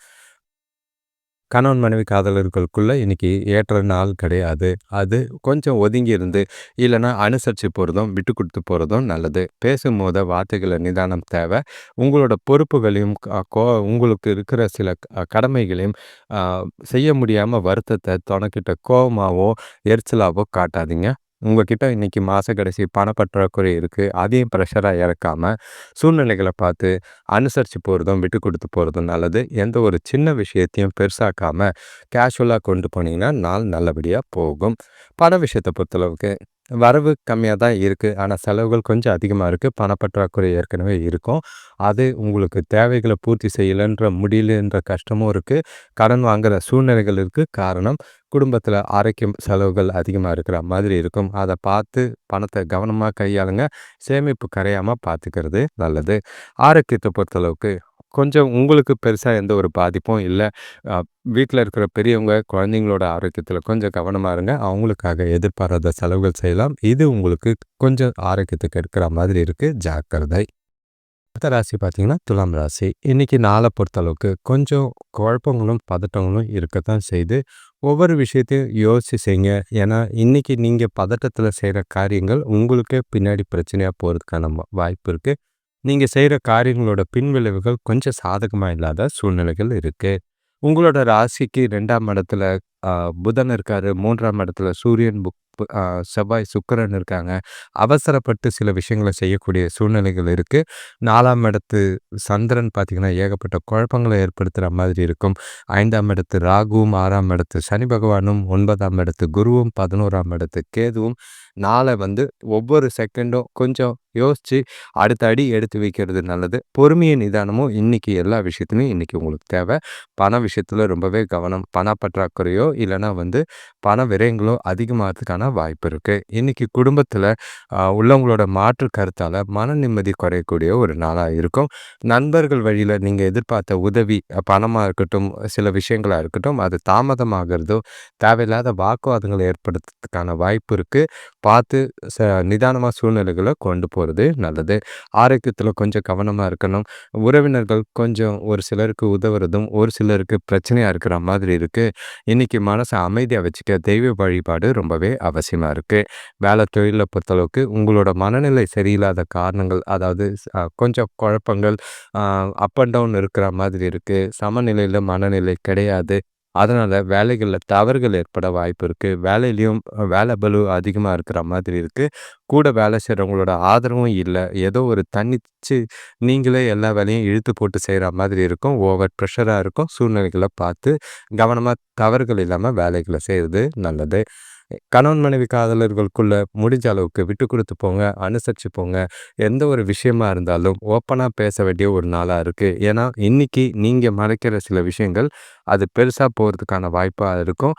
கணவன் மனைவி காதலர்களுக்குள்ள இன்னைக்கு ஏற்ற நாள் கிடையாது. அது கொஞ்சம் ஒதுங்கி இருந்து, இல்லன்னா அனுசரிச்சு போறதும், விட்டு குடுத்து போறதும் நல்லது. பேசும்போது வார்த்தைகள நிதானம் தேவை. உங்களோட பொறுப்புகளையும் உங்களுக்கு இருக்கிற சில கடமைகளையும் அ செய்ய முடியாம வருத்தத்த தொணக்கிட்ட கோவமாவோ, எரிச்சலாவோ காட்டாதீங்க. உங்ககிட்ட இன்னைக்கு மாச கடைசி பணப்பற்றாக்குறை இருக்கு. அதையும் ப்ரெஷரா இறக்காம, சூழ்நிலைகள பார்த்து அனுசரிச்சு போறதும், விட்டு குடுத்து போறதும் நல்லது. எந்த ஒரு சின்ன விஷயத்தையும் பெருசாக்காம, கேஷுவலா கொண்டு போனீங்கன்னா, நாள் நல்லபடியா போகும். பண விஷயத்த பொறுத்தளவுக்கு, வரவு கம்மியா தான் இருக்கு. ஆனா, செலவுகள் கொஞ்சம் அதிகமா இருக்கு. பணப்பற்றாக்குறை ஏற்கனவே இருக்கும். அது உங்களுக்கு தேவைகள பூர்த்தி செய்யலன்ற முடியலன்ற கஷ்டமும் இருக்கு. கடன் வாங்குற சூழ்நிலைகள் இருக்கு. காரணம், குடும்பத்தில ஆரோக்கியம் செலவுகள் அதிகமா இருக்கிற மாதிரி இருக்கும். அத பார்த்து பணத்த கவனமா கையாளுங்க. சேமிப்பு கரையாம பார்த்துக்கிறது நல்லது. ஆரோக்கியத்த பொறுத்தளவுக்கு, கொஞ்சம் உங்களுக்கு பெருசா எந்த ஒரு பாதிப்பும் இல்ல. அ வீட்ல இருக்கிற பெரியவங்க, குழந்தைங்களோட ஆரோக்கியத்தில கொஞ்சம் கவனமா இருங்க. அவங்களுக்காக எதிர்பாராத செலவுகள் செய்யலாம். இது உங்களுக்கு கொஞ்சம் ஆரோக்கியத்த கெடுக்கிற மாதிரி இருக்கு. ஜாக்கிரதை. அடுத்த ராசி பார்த்தீங்கன்னா, துலாம் ராசி. இன்னைக்கு நாள பொறுத்தளவுக்கு கொஞ்சம் குழப்பங்களும், பதட்டங்களும் இருக்கத்தான் செய்யுது. ஒவ்வொரு விஷயத்தையும் யோசிச்சு செய்யுங்க. ஏன்னா, இன்னைக்கு நீங்க பதட்டத்தில செய்ற காரியங்கள் உங்களுக்கே பின்னாடி பிரச்சனையா போறதுக்கான வாய்ப்பு இருக்கு. நீங்க செய்ற காரியங்களோட பின்விளைவுகள் கொஞ்சம் சாதகமா இல்லாத சூழ்நிலைகள் இருக்கு. உங்களோட ராசிக்கு 2ஆம் இடத்துல அ புதன் இருக்காரு. 3ஆம் இடத்துல சூரியன், அ செவ்வாய், சுக்கிரன் இருக்காங்க. அவசரப்பட்டு சில விஷயங்கள செய்யக்கூடிய சூழ்நிலைகள் இருக்கு. 4ஆம் இடத்து சந்திரன் பார்த்தீங்கன்னா, ஏகப்பட்ட குழப்பங்கள ஏற்படுத்துற மாதிரி இருக்கும். 5ஆம் இடத்து ராகுவும், 6ஆம் இடத்து சனி பகவானும், 9ஆம் இடத்து குருவும், 11ஆம் இடத்து கேதுவும் நாள வந்து ஒவ்வொரு செகண்டும் கொஞ்சம் யோசிச்சு அடுத்த அடி எடுத்து வைக்கிறது நல்லது. பொறுமையும் நிதானமும் இன்னைக்கு எல்லா விஷயத்துலயும் இன்னைக்கு உங்களுக்கு தேவை. பண விஷயத்துல ரொம்பவே கவனம். பண பற்றாக்குறையோ இல்லைன்னா வந்து பண விரயங்களோ அதிகமாகிறதுக்கான வாய்ப்பு இருக்கு. இன்னைக்கு குடும்பத்துல உள்ளவங்களோட மாற்று கருத்தால மன நிம்மதி குறையக்கூடிய ஒரு நாளா இருக்கும். நண்பர்கள் வழியில நீங்க எதிர்பார்த்த உதவி, பணமா இருக்கட்டும், சில விஷயங்களா இருக்கட்டும், அது தாமதமாகறதோ, தேவையில்லாத வாக்குவாதங்கள் ஏற்படுத்துறதுக்கான வாய்ப்பு இருக்கு. பார்த்து ச நிதானமா சூழ்நிலைகள கொண்டு போறது நல்லது. ஆரோக்கியத்துல கொஞ்சம் கவனமா இருக்கணும். உறவினர்கள் கொஞ்சம் ஒரு சிலருக்கு உதவுறதும், ஒரு சிலருக்கு பிரச்சனையா இருக்கிற மாதிரி இருக்கு. இன்னைக்கு மனச அமைதியா வச்சுக்க தெய்வ வழிபாடு ரொம்பவே அவசியமா இருக்கு. வேலை தொழில பொறுத்தளவுக்கு உங்களோட மனநிலை சரியில்லாத காரணங்கள், அதாவது கொஞ்சம் குழப்பங்கள், அ அப் அண்ட் டவுன் இருக்கிற மாதிரி இருக்கு. சமநிலையில மனநிலை கிடையாது. அதனால வேலைகள்ல தவறுகள் ஏற்பட வாய்ப்பு இருக்கு. வேலையிலயும் வேலை பளு அதிகமா இருக்கிற மாதிரி இருக்கு. கூட வேலை செய்றவங்களோட ஆதரவும் இல்ல. ஏதோ ஒரு தனிச்சு நீங்களே எல்லா வேலையும் இழுத்து போட்டு செய்ற மாதிரி இருக்கும். ஓவர் ப்ரெஷரா இருக்கும். சூழ்நிலைகள பார்த்து கவனமா தவறுகள் இல்லாம வேலைகள செய்றது நல்லது. கணவன் மனைவி காதலர்களுக்குள்ள முடிஞ்ச அளவுக்கு விட்டு குடுத்து போங்க, அனுசரிச்சு போங்க. எந்த ஒரு விஷயமா இருந்தாலும் ஓப்பனா பேச வேண்டிய ஒரு நாளா இருக்கு. ஏன்னா, இன்னைக்கு நீங்க மறைக்கிற சில விஷயங்கள், அது பெருசா போறதுக்கான வாய்ப்பா இருக்கும்.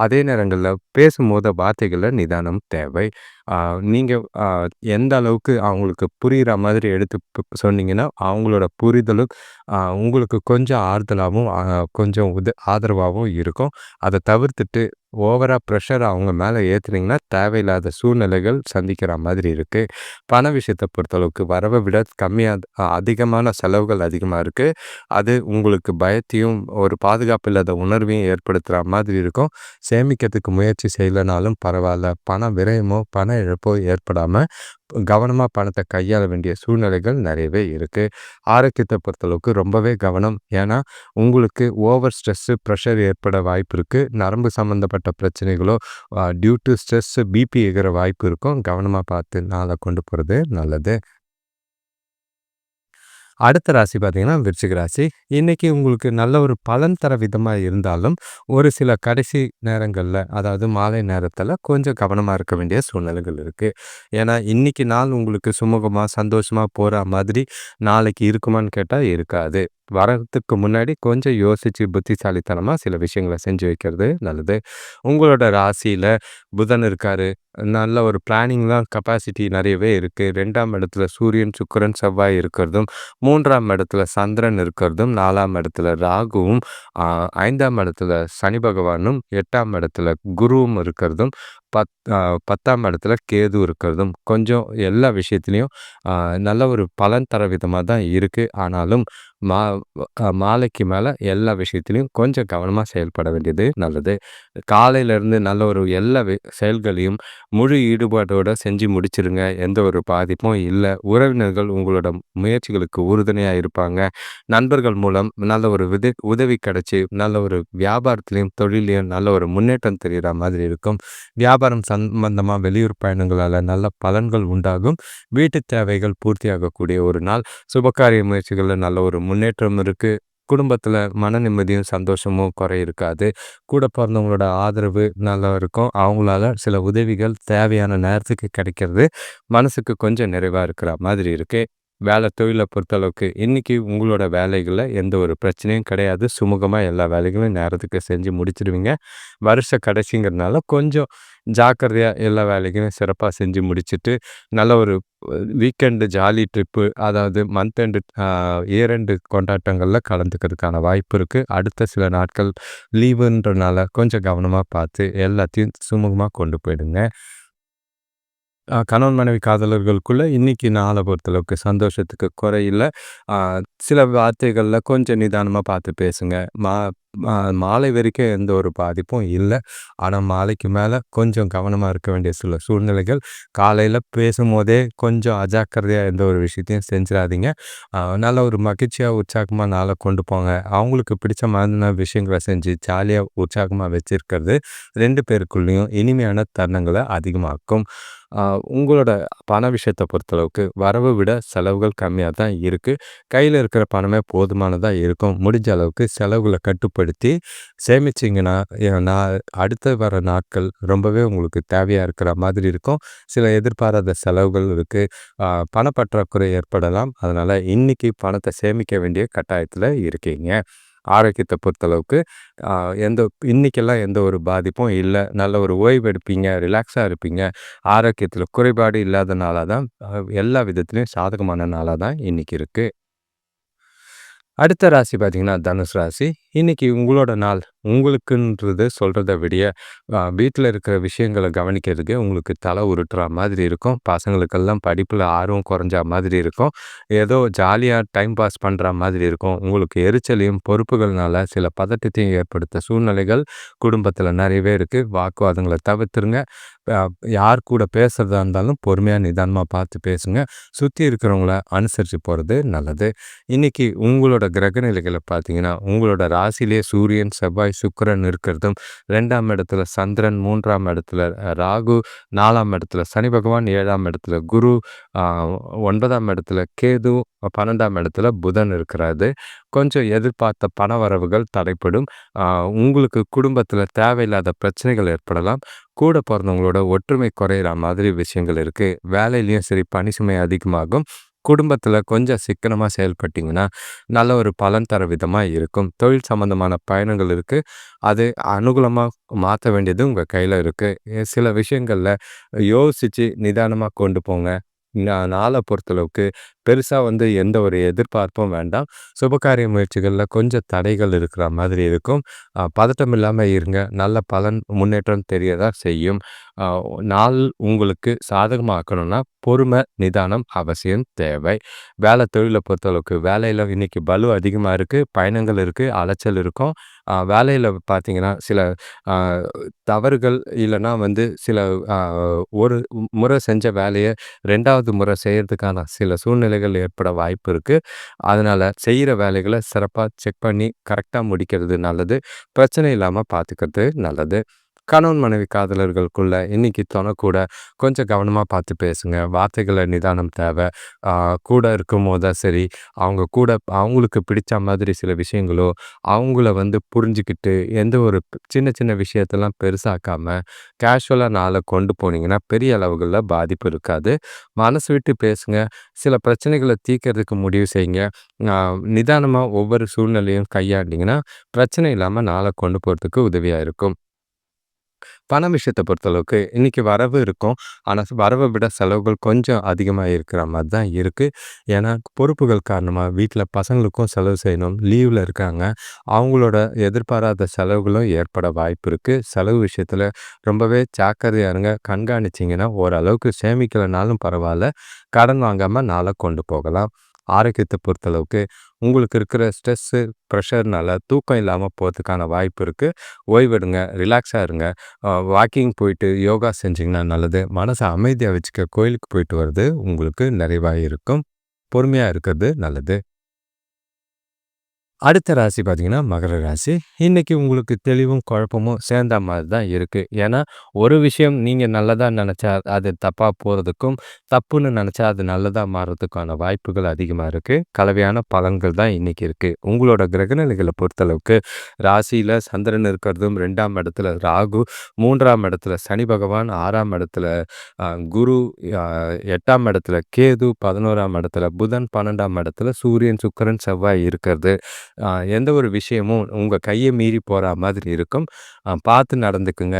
அதே நேரங்கள்ல பேசும்போது வார்த்தைகள்ல நிதானம் தேவை. ஆ நீங்க அ எந்த அளவுக்கு அவங்களுக்கு புரியிற மாதிரி எடுத்து சொன்னீங்கன்னா, அவங்களோட புரிதலும் உங்களுக்கு கொஞ்சம் ஆறுதலாவும், கொஞ்சம் ஆதரவாவும் இருக்கும். அத தவிர்த்துட்டு ஓவரா ப்ரெஷர் அவங்க மேல ஏத்துனீங்கன்னா, தேவையில்லாத சூழ்நிலைகள் சந்திக்கிற மாதிரி இருக்கு. பண விஷயத்த பொறுத்தளவுக்கு வரவ விட கம்மியா அதிகமான செலவுகள் அதிகமா இருக்கு. அது உங்களுக்கு பயத்தையும், ஒரு பாதுகாப்பு இல்லாத உணர்வையும் ஏற்படுத்துற மாதிரி இருக்கும். சேமிக்கிறதுக்கு முயற்சி செய்யலனாலும் பரவால்ல. பண விரயமோ, பண இழப்போ ஏற்படாம கவனமா பணத்த கையாள வேண்டிய சூழ்நிலைகள் நெறையவே இருக்கு. ஆரோக்கியத்த பொறுத்தளவுக்கு ரொம்பவே கவனம். ஏன்னா, உங்களுக்கு ஓவர் ஸ்ட்ரெஸ்ஸு, ப்ரெஷர் ஏற்பட வாய்ப்பு இருக்கு. நரம்பு சம்மந்தப்பட்ட பிரச்சனைகளோ, டியூ டூ ஸ்ட்ரெஸ் பிபி ஏகுற வாய்ப்பு இருக்கும். கவனமா பார்த்து நாள கொண்டு போறது நல்லது. அடுத்த ராசி பார்த்தீங்கன்னா, விருச்சிக ராசி. இன்னைக்கு உங்களுக்கு நல்ல ஒரு பலன் தர விதமா இருந்தாலும், ஒரு சில கடைசி நேரங்கள்ல, அதாவது மாலை நேரத்தில கொஞ்சம் கவனமா இருக்க வேண்டிய சூழ்நிலைகள் இருக்கு. ஏன்னா, இன்னைக்கு நாள் உங்களுக்கு சுமூகமா, சந்தோஷமா போற மாதிரி நாளைக்கு இருக்குமான்னு கேட்டா இருக்காது. வரதுக்கு முன்னாடி கொஞ்சம் யோசிச்சு புத்திசாலித்தனமா சில விஷயங்கள செஞ்சு வைக்கிறது நல்லது. உங்களோட ராசியில புதன் இருக்காரு. நல்ல ஒரு பிளானிங்லாம் கெப்பாசிட்டி நெறையவே இருக்கு. 2ஆம் இடத்துல சூரியன், சுக்கிரன், செவ்வாய் இருக்கிறதும், 3ஆம் இடத்துல சந்திரன் இருக்கிறதும், 4ஆம் இடத்துல ராகுவும், அ 5ஆம் இடத்துல சனி பகவானும், 8ஆம் இடத்துல குருவும் இருக்கிறதும், பத் அ 10ஆம் இடத்துல கேது இருக்கிறதும், கொஞ்சம் எல்லா விஷயத்திலயும் அ நல்ல ஒரு பலன் தர விதமா தான் இருக்கு. ஆனாலும் மா மாலைக்கு மேல எல்லா விஷயத்திலயும் கொஞ்சம் கவனமா செயல்பட வேண்டியது நல்லது. காலையிலேருந்து நல்ல ஒரு எல்லா செயல்களையும் முழு ஈடுபாட்டோட செஞ்சு முடிச்சிருங்க. எந்த ஒரு பாதிப்பும் இல்ல. உறவினர்கள் உங்களோட முயற்சிகளுக்கு உறுதுணையா இருப்பாங்க. நண்பர்கள் மூலம் நல்ல ஒரு உதவி கிடைச்சு, நல்ல ஒரு வியாபாரத்திலயும், தொழில்லயும் நல்ல ஒரு முன்னேற்றம் தெரியிற மாதிரி இருக்கும். வியாபாரம் சம்பந்தமா வெளியூர் பயணங்களால நல்ல பலன்கள் உண்டாகும். வீட்டு தேவைகள் பூர்த்தியாகக்கூடிய ஒரு நாள். சுபகாரிய முயற்சிகள்ல நல்ல ஒரு முன்னேற்றம் இருக்கு. குடும்பத்தில மன நிம்மதியும், சந்தோஷமும் குறை இருக்காது. கூட பொறந்தவங்களோட ஆதரவு நல்லா இருக்கும். அவங்களால சில உதவிகள் தேவையான நேரத்துக்கு கிடைக்கிறது, மனசுக்கு கொஞ்சம் நிறைவா இருக்கிற மாதிரி இருக்கு. வேலை தொழில பொறுத்தளவுக்கு, இன்னைக்கு உங்களோட வேலைகள்ல எந்த ஒரு பிரச்சனையும் கிடையாது. சுமூகமா எல்லா வேலைகளையும் நேரத்துக்கு செஞ்சு முடிச்சிடுவீங்க. வருஷ கடைசிங்கிறதுனால கொஞ்சம் ஜாக்கிரதையா எல்லா வேலைகளையும் சிறப்பா செஞ்சு முடிச்சுட்டு, நல்ல ஒரு வீக்கெண்டு ஜாலி ட்ரிப்பு, அதாவது மந்த் எண்டு இயர் எண்டு கொண்டாட்டங்கள்ல கலந்துக்கிறதுக்கான வாய்ப்பு இருக்கு. அடுத்த சில நாட்கள் லீவுன்றனால கொஞ்சம் கவனமா பார்த்து எல்லாத்தையும் சுமூகமா கொண்டு போயிடுங்க. கணவன் மனைவி காதலர்களுக்குள்ள இன்னைக்கு நாள பொறுத்தளவுக்கு சந்தோஷத்துக்கு குறையில்ல. அ சில வார்த்தைகள்ல கொஞ்சம் நிதானமா பார்த்து பேசுங்க. மா மா மாலை வரைக்கும் எந்த ஒரு பாதிப்பும் இல்ல. ஆனா மாலைக்கு மேல கொஞ்சம் கவனமா இருக்க வேண்டிய சில சூழ்நிலைகள். காலையில பேசும்போதே கொஞ்சம் அஜாக்கிரதையா எந்த ஒரு விஷயத்தையும் செஞ்சிராதீங்க. நல்ல ஒரு மகிழ்ச்சியா, உற்சாகமா நாள கொண்டு போங்க. அவங்களுக்கு பிடிச்ச மாதிரியான விஷயங்கள செஞ்சு ஜாலியா, உற்சாகமா வச்சிருக்கிறது 2 பேருக்குள்ளயும் இனிமையான தருணங்கள அதிகமாக்கும். அ உங்களோட பண விஷயத்த பொறுத்தளவுக்கு வரவ விட செலவுகள் கம்மியா தான் இருக்கு. கையில இருக்கிற பணமே போதுமானதா இருக்கும். முடிஞ்ச அளவுக்கு செலவுகள கட்டுப்படுத்தி சேமிச்சீங்கன்னா, அடுத்து வர நாட்கள் ரொம்பவே உங்களுக்கு தேவையா இருக்கிற மாதிரி இருக்கும். சில எதிர்பாராத செலவுகள் இருக்கு. அ பணப்பற்றாக்குறை ஏற்படலாம். அதனால இன்னைக்கு பணத்த சேமிக்க வேண்டிய கட்டாயத்துல இருக்கீங்க. ஆரோக்கியத்த பொறுத்தளவுக்கு அ எந்த இன்னைக்கெல்லாம் எந்த ஒரு பாதிப்பும் இல்ல. நல்ல ஒரு ஓய்வு எடுப்பீங்க, ரிலாக்ஸா இருப்பீங்க. ஆரோக்கியத்தில குறைபாடு இல்லாத நாளா தான் எல்லா விதத்திலயும் சாதகமான நாளா தான் இன்னைக்கு இருக்கு. அடுத்த ராசி பார்த்தீங்கன்னா, தனுசு ராசி. இன்னைக்கு உங்களோட நாள். உங்களுக்குன்றது சொல்றத விட, வீட்ல இருக்கிற விஷயங்கள கவனிக்கிறதுக்கு உங்களுக்கு தல உருட்டுற மாதிரி இருக்கும். பசங்களுக்கெல்லாம் படிப்புல ஆர்வம் குறைஞ்சா மாதிரி இருக்கும். ஏதோ ஜாலியா டைம் பாஸ் பண்ற மாதிரி இருக்கும். உங்களுக்கு எரிச்சலையும், பொறுப்புகள்னால சில பதட்டத்தையும் ஏற்படுத்த சூழ்நிலைகள் குடும்பத்தில நிறையவே இருக்கு. வாக்குவாதங்கள தவிர்த்துருங்க. அ யார் கூட பேசுறதா இருந்தாலும் பொறுமையா, நிதானமா பார்த்து பேசுங்க. சுத்தி இருக்கிறவங்கள அனுசரிச்சு போறது நல்லது. இன்னைக்கு உங்களோட கிரக நிலைகள பார்த்தீங்கன்னா, உங்களோட ராசியிலேயே சூரியன், செவ்வாய், சுக்கிரன் இருக்கிறதும், 2ஆம் இடத்துல சந்திரன், 3ஆம் இடத்துல ராகு, 4ஆம் இடத்துல சனி பகவான், 7ஆம் இடத்துல குரு, அ 9ஆம் இடத்துல கேது, 12ஆம் இடத்துல புதன் இருக்கிறது. கொஞ்சம் எதிர்பார்த்த பண வரவுகள் தடைப்படும். அ உங்களுக்கு குடும்பத்தில தேவையில்லாத பிரச்சனைகள் ஏற்படலாம். கூட பொறந்தவங்களோட ஒற்றுமை குறையிற மாதிரி விஷயங்கள் இருக்கு. வேலையிலயும் சரி, பணி சுமை அதிகமாகும். குடும்பத்தில கொஞ்சம் சிக்கனமா செயல்பட்டீங்கன்னா, நல்ல ஒரு பலன் தர விதமா இருக்கும். தொழில் சம்பந்தமான பயணங்கள் இருக்கு. அது அனுகூலமா மாத்த வேண்டியது உங்க கையில இருக்கு. சில விஷயங்கள்ல யோசிச்சு நிதானமா கொண்டு போங்க. நாள பொறுத்தளவுக்கு பெருசா எந்த ஒரு எதிர்பார்ப்பும் வேண்டாம். சுபகாரிய முயற்சிகள்ல கொஞ்சம் தடைகள் இருக்கிற மாதிரி இருக்கும். பதட்டம் இல்லாம இருங்க. நல்ல பலன், முன்னேற்றம் தெரிய தான் செய்யும். அ நாள் உங்களுக்கு சாதகமாக்கணும்னா, பொறுமை, நிதானம் அவசியம் தேவை. வேலை தொழில பொறுத்தளவுக்கு வேலையில இன்னைக்கு பளு அதிகமா இருக்கு. பயணங்கள் இருக்கு. அலைச்சல் இருக்கும். வேலையில பார்த்தீங்கன்னா, சில அ தவறுகள் இல்லன்னா சில அ ஒரு முறை செஞ்ச வேலைய 2வது முறை செய்யறதுக்கான சில சூழ்நிலைகள் ஏற்பட வாய்ப்பு இருக்கு. அதனால செய்யிற வேலைகள சிறப்பா செக் பண்ணி கரெக்ட்டா முடிக்கிறது நல்லது. பிரச்சனை இல்லாம பார்த்துக்கிறது நல்லது. கணவன் மனைவி காதலர்களுக்குள்ள இன்னைக்கு தொண கூட கொஞ்சம் கவனமா பார்த்து பேசுங்க. வார்த்தைகள நிதானம் தேவை. ஆ கூட இருக்கும்போது தான் சரி, அவங்க கூட அவங்களுக்கு பிடிச்ச மாதிரி சில விஷயங்களோ, அவங்கள புரிஞ்சுக்கிட்டு எந்த ஒரு சின்ன சின்ன விஷயத்தெல்லாம் பெருசாக்காம, கேஷுவலா நாள கொண்டு போனீங்கன்னா, பெரிய அளவுகள்ல பாதிப்பு இருக்காது. மனசு விட்டு பேசுங்க. சில பிரச்சனைகள தீர்க்கிறதுக்கு முடிவு செய்யுங்க. ஆ நிதானமா ஒவ்வொரு சூழ்நிலையும் கையாண்டீங்கன்னா, பிரச்சனை இல்லாம நாள கொண்டு போறதுக்கு உதவியா இருக்கும். பண விஷயத்த பொறுத்தளவுக்கு இன்னைக்கு வரவு இருக்கும். ஆனா, வரவ விட செலவுகள் கொஞ்சம் அதிகமா இருக்கிற மாரி தான் இருக்கு. ஏன்னா, பொறுப்புகள் காரணமா வீட்ல பசங்களுக்கும் செலவு செய்யணும். லீவ்ல இருக்காங்க. அவங்களோட எதிர்பாராத செலவுகளும் ஏற்பட வாய்ப்பு இருக்கு. செலவு விஷயத்துல ரொம்பவே ஜாக்கிரதையா இருங்க. கண்காணிச்சீங்கன்னா, ஓரளவுக்கு சேமிக்கலனாலும் பரவால்ல. கடன் வாங்காம நாள கொண்டு போகலாம். ஆரோக்கியத்த பொறுத்தளவுக்கு உங்களுக்கு இருக்கிற ஸ்ட்ரெஸ்ஸு, ப்ரெஷர்னால தூக்கம் இல்லாம போறதுக்கான வாய்ப்பு இருக்கு. ஓய்வெடுங்க, ரிலாக்ஸா இருங்க. வாக்கிங் போயிட்டு யோகா செஞ்சீங்கன்னா நல்லது. மனச அமைதியா வச்சுக்க கோயிலுக்கு போயிட்டு வர்றது உங்களுக்கு நிறைவா இருக்கும். பொறுமையா இருக்கிறது நல்லது. அடுத்த ராசி பார்த்தீங்கன்னா, மகர ராசி. இன்னைக்கு உங்களுக்கு தெளிவும், குழப்பமும் சேர்ந்தா மாரி தான் இருக்கு. ஏன்னா, ஒரு விஷயம் நீங்க நல்லதா நெனச்சா, அது தப்பா போறதுக்கும், தப்புன்னு நெனச்சா அது நல்லதா மாறுறதுக்கான வாய்ப்புகள் அதிகமா இருக்கு. கலவையான பலன்கள் தான் இன்னைக்கு இருக்கு. உங்களோட கிரகநிலைகள பொறுத்தளவுக்கு, ராசியில சந்திரன் இருக்கிறதும், 2ஆம் இடத்துல ராகு, 3ஆம் இடத்துல சனி பகவான், 6ஆம் இடத்துல அ குரு, அ 8ஆம் இடத்துல கேது, 11ஆம் இடத்துல புதன், 12ஆம் இடத்துல சூரியன், சுக்கிரன், செவ்வாய் இருக்கிறது. அ எந்த ஒரு விஷயமும் உங்க கைய மீறி போறா மாதிரி இருக்கும். பார்த்து நடந்துக்குங்க.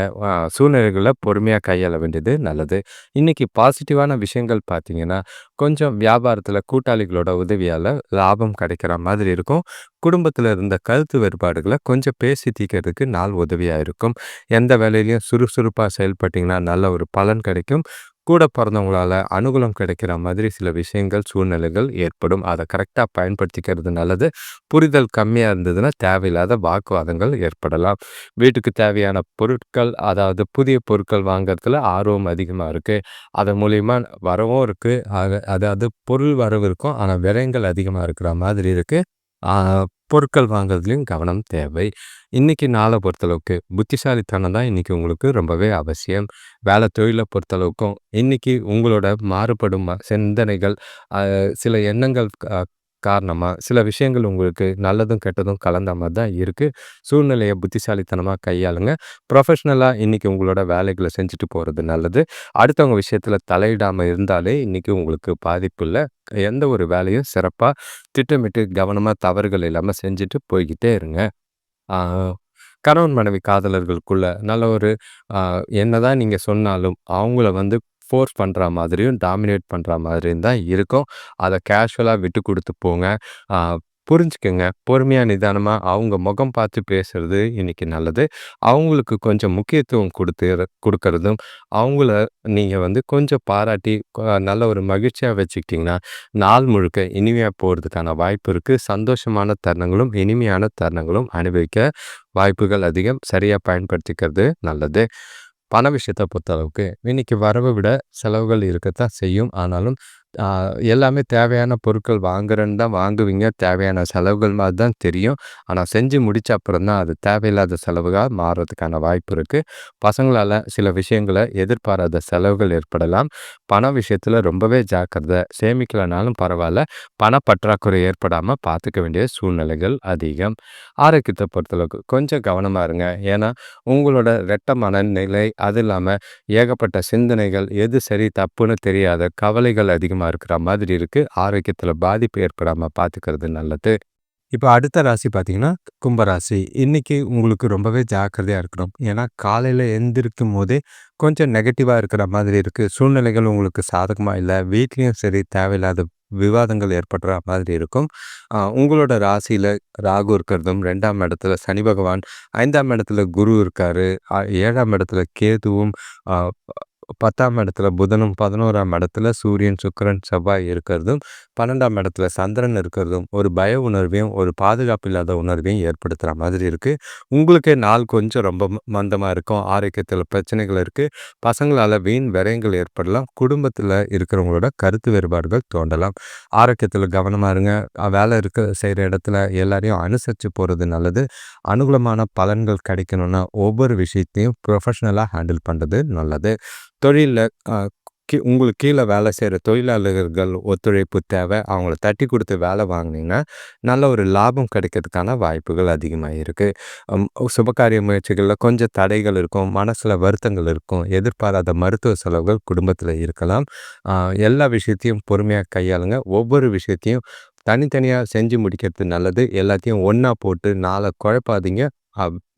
சூழ்நிலைகள பொறுமையா கையாள வேண்டியது நல்லது. இன்னைக்கு பாசிட்டிவான விஷயங்கள் பார்த்தீங்கன்னா, கொஞ்சம் வியாபாரத்தில கூட்டாளிகளோட உதவியால லாபம் கிடைக்கிற மாதிரி இருக்கும். குடும்பத்தில இருந்த கருத்து வேறுபாடுகள கொஞ்சம் பேசி தீர்க்கிறதுக்கு நாள் உதவியா இருக்கும். எந்த வேலையிலயும் சுறுசுறுப்பா செயல்பட்டீங்கன்னா, நல்ல ஒரு பலன் கிடைக்கும். கூட பொறந்தவங்களால அனுகூலம் கிடைக்கிற மாதிரி சில விஷயங்கள், சூழ்நிலைகள் ஏற்படும். அத கரெக்ட்டா பயன்படுத்திக்கிறது நல்லது. புரிதல் கம்மியா இருந்ததுன்னா, தேவையில்லாத வாக்குவாதங்கள் ஏற்படலாம். வீட்டுக்கு தேவையான பொருட்கள், அதாவது புதிய பொருட்கள் வாங்குறதுல ஆர்வம் அதிகமா இருக்கு. அதன் மூலியமா வரவும் இருக்கு. அதாவது பொருள் வரவு இருக்கும். ஆனா விரயங்கள் அதிகமா இருக்கிற மாதிரி இருக்கு. ஆ பொருட்கள் வாங்குறதுலயும் கவனம் தேவை. இன்னைக்கு நாள பொறுத்தளவுக்கு புத்திசாலித்தனம் தான் இன்னைக்கு உங்களுக்கு ரொம்பவே அவசியம். வேலை தொழில பொறுத்தளவுக்கும் இன்னைக்கு உங்களோட மாறுபடும் சிந்தனைகள், அ சில எண்ணங்கள் காரணமா சில விஷயங்கள் உங்களுக்கு நல்லதும், கெட்டதும் கலந்த மாரி தான் இருக்கு. சூழ்நிலைய புத்திசாலித்தனமா கையாளுங்க. ப்ரொஃபஷனலா இன்னைக்கு உங்களோட வேலைகள செஞ்சுட்டு போறது நல்லது. அடுத்தவங்க விஷயத்துல தலையிடாம இருந்தாலே இன்னைக்கு உங்களுக்கு பாதிப்பு இல்ல. எந்த ஒரு வேலையும் சிறப்பா திட்டமிட்டு கவனமா தவறுகள் இல்லாம செஞ்சுட்டு போய்க்கிட்டே இருங்க. ஆ கணவன் மனைவி காதலர்களுக்குள்ள நல்ல ஒரு அ என்னதான் நீங்க சொன்னாலும், அவங்கள ஃபோர்ஸ் பண்ற மாதிரியும், டாமினேட் பண்ற மாதிரியும் தான் இருக்கும். அத கேஷுவலா விட்டு குடுத்து போங்க. ஆ புரிஞ்சுக்கங்க. பொறுமையா, நிதானமா அவங்க முகம் பார்த்து பேசுறது இன்னைக்கு நல்லது. அவங்களுக்கு கொஞ்சம் முக்கியத்துவம் குடுக்கறதும், அவங்கள நீங்க கொஞ்சம் பாராட்டி நல்ல ஒரு மகிழ்ச்சியா வச்சுக்கிட்டீங்கன்னா, நாள் முழுக்க இனிமையா போறதுக்கான வாய்ப்பு இருக்கு. சந்தோஷமான தருணங்களும், இனிமையான தருணங்களும் அனுபவிக்க வாய்ப்புகள் அதிகம். சரியா பயன்படுத்திக்கிறது நல்லது. பண விஷயத்த பொறுத்தளவுக்கு, இன்னைக்கு வரவ விட செலவுகள் இருக்கத்தான் செய்யும். ஆனாலும், ஆ எல்லாமே தேவையான பொருட்கள் வாங்குறேன்னு தான் வாங்குவீங்க. தேவையான செலவுகள் மாரி தான் தெரியும். ஆனா செஞ்சு முடிச்ச அப்புறம் தான் அது தேவையில்லாத செலவுகா மாறுறதுக்கான வாய்ப்பு இருக்கு. பசங்களால சில விஷயங்கள எதிர்பாராத செலவுகள் ஏற்படலாம். பண விஷயத்துல ரொம்பவே ஜாக்கிரத. சேமிக்கலனாலும் பரவால்ல. பணப்பற்றாக்குறை ஏற்படாம பார்த்துக்க வேண்டிய சூழ்நிலைகள் அதிகம். ஆரோக்கியத்த பொறுத்தளவுக்கு கொஞ்சம் கவனமா இருங்க. ஏன்னா, உங்களோட ரெட்ட மனநிலை, அது இல்லாம ஏகப்பட்ட சிந்தனைகள், எது சரி, தப்புன்னு தெரியாத கவலைகள் அதிகமா இருக்கிற மாதிரி இருக்கு. ஆரோக்கியத்துல பாதிப்பு ஏற்படாம பார்த்துக்கிறது நல்லது. இப்ப அடுத்த ராசி பார்த்தீங்கன்னா, கும்பராசி. இன்னைக்கு உங்களுக்கு ரொம்பவே ஜாக்கிரதையா இருக்கணும். ஏன்னா, காலையில எந்திரிக்கும்போதே கொஞ்சம் நெகட்டிவா இருக்கிற மாதிரி இருக்கு. சூழ்நிலைகள் உங்களுக்கு சாதகமா இல்ல. வீட்லயும் சரி, தேவையில்லாத விவாதங்கள் ஏற்படுற மாதிரி இருக்கும். உங்களோட ராசியில ராகு இருக்கிறதும், 2ஆம் இடத்துல சனி பகவான், 5ஆம் இடத்துல குரு இருக்காரு. 7ஆம் இடத்துல கேதுவும், அ 10ஆம் இடத்துல புதனும், 11ஆம் இடத்துல சூரியன், சுக்கிரன், செவ்வாய் இருக்கிறதும், 12ஆம் இடத்துல சந்திரன் இருக்கிறதும், ஒரு பய உணர்வையும், ஒரு பாதுகாப்பு இல்லாத உணர்வையும் ஏற்படுத்துற மாதிரி இருக்கு. உங்களுக்கே நாள் கொஞ்சம் ரொம்ப மந்தமா இருக்கும். ஆரோக்கியத்தில பிரச்சனைகள் இருக்கு. பசங்களால வீண் விரயங்கள் ஏற்படலாம். குடும்பத்தில இருக்கிறவங்களோட கருத்து வேறுபாடுகள் தோன்றலாம். ஆரோக்கியத்தில கவனமா இருங்க. வேலை செய்ற இடத்துல எல்லாரையும் அனுசரிச்சு போறது நல்லது. அனுகூலமான பலன்கள் கிடைக்கணும்னா, ஒவ்வொரு விஷயத்தையும் ப்ரொஃபஷனலா ஹேண்டில் பண்றது நல்லது. தொழில்ல அ உங்களுக்கு கீழ வேலை செய்ற தொழிலாளர்கள் ஒத்துழைப்பு தேவை. அவங்கள தட்டி குடுத்து வேலை வாங்குனீங்கன்னா, நல்ல ஒரு லாபம் கிடைக்கிறதுக்கான வாய்ப்புகள் அதிகமா இருக்கு. ம் சுபகாரிய முயற்சிகள்ல கொஞ்சம் தடைகள் இருக்கும். மனசுல வருத்தங்கள் இருக்கும். எதிர்பாராத மருத்துவ செலவுகள் குடும்பத்தில இருக்கலாம். அ எல்லா விஷயத்தையும் பொறுமையா கையாளுங்க. ஒவ்வொரு விஷயத்தையும் தனித்தனியா செஞ்சு முடிக்கிறது நல்லது. எல்லாத்தையும் ஒண்ணா போட்டு நாள குழப்பாதீங்க.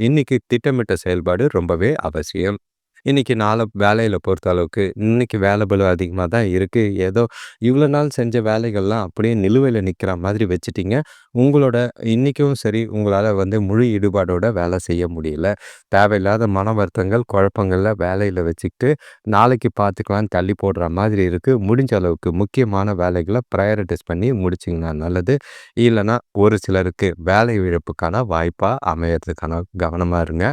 இன்னைக்கு திட்டமிட்ட செயல்பாடு ரொம்பவே அவசியம். இன்னைக்கு நாள வேலையில பொறுத்த அளவுக்கு, இன்னைக்கு வேலை பளு அதிகமா தான் இருக்கு. ஏதோ இவ்வளோ நாள் செஞ்ச வேலைகள்லாம் அப்படியே நிலுவையில நிக்கிற மாதிரி வச்சுட்டீங்க. உங்களோட இன்னைக்கும் சரி, உங்களால முழு ஈடுபாடோட வேலை செய்ய முடியல. தேவையில்லாத மன வருத்தங்கள், குழப்பங்கள்ல வேலையில வச்சுக்கிட்டு, நாளைக்கு பார்த்துக்கலான்னு தள்ளி போடுற மாதிரி இருக்கு. முடிஞ்ச அளவுக்கு முக்கியமான வேலைகள பிரையாரிடைஸ் பண்ணி முடிச்சீங்கன்னா நல்லது. இல்லன்னா, ஒரு சிலருக்கு வேலை இழப்புக்கான வாய்ப்பா அமையறதுக்கான கவனமா இருங்க.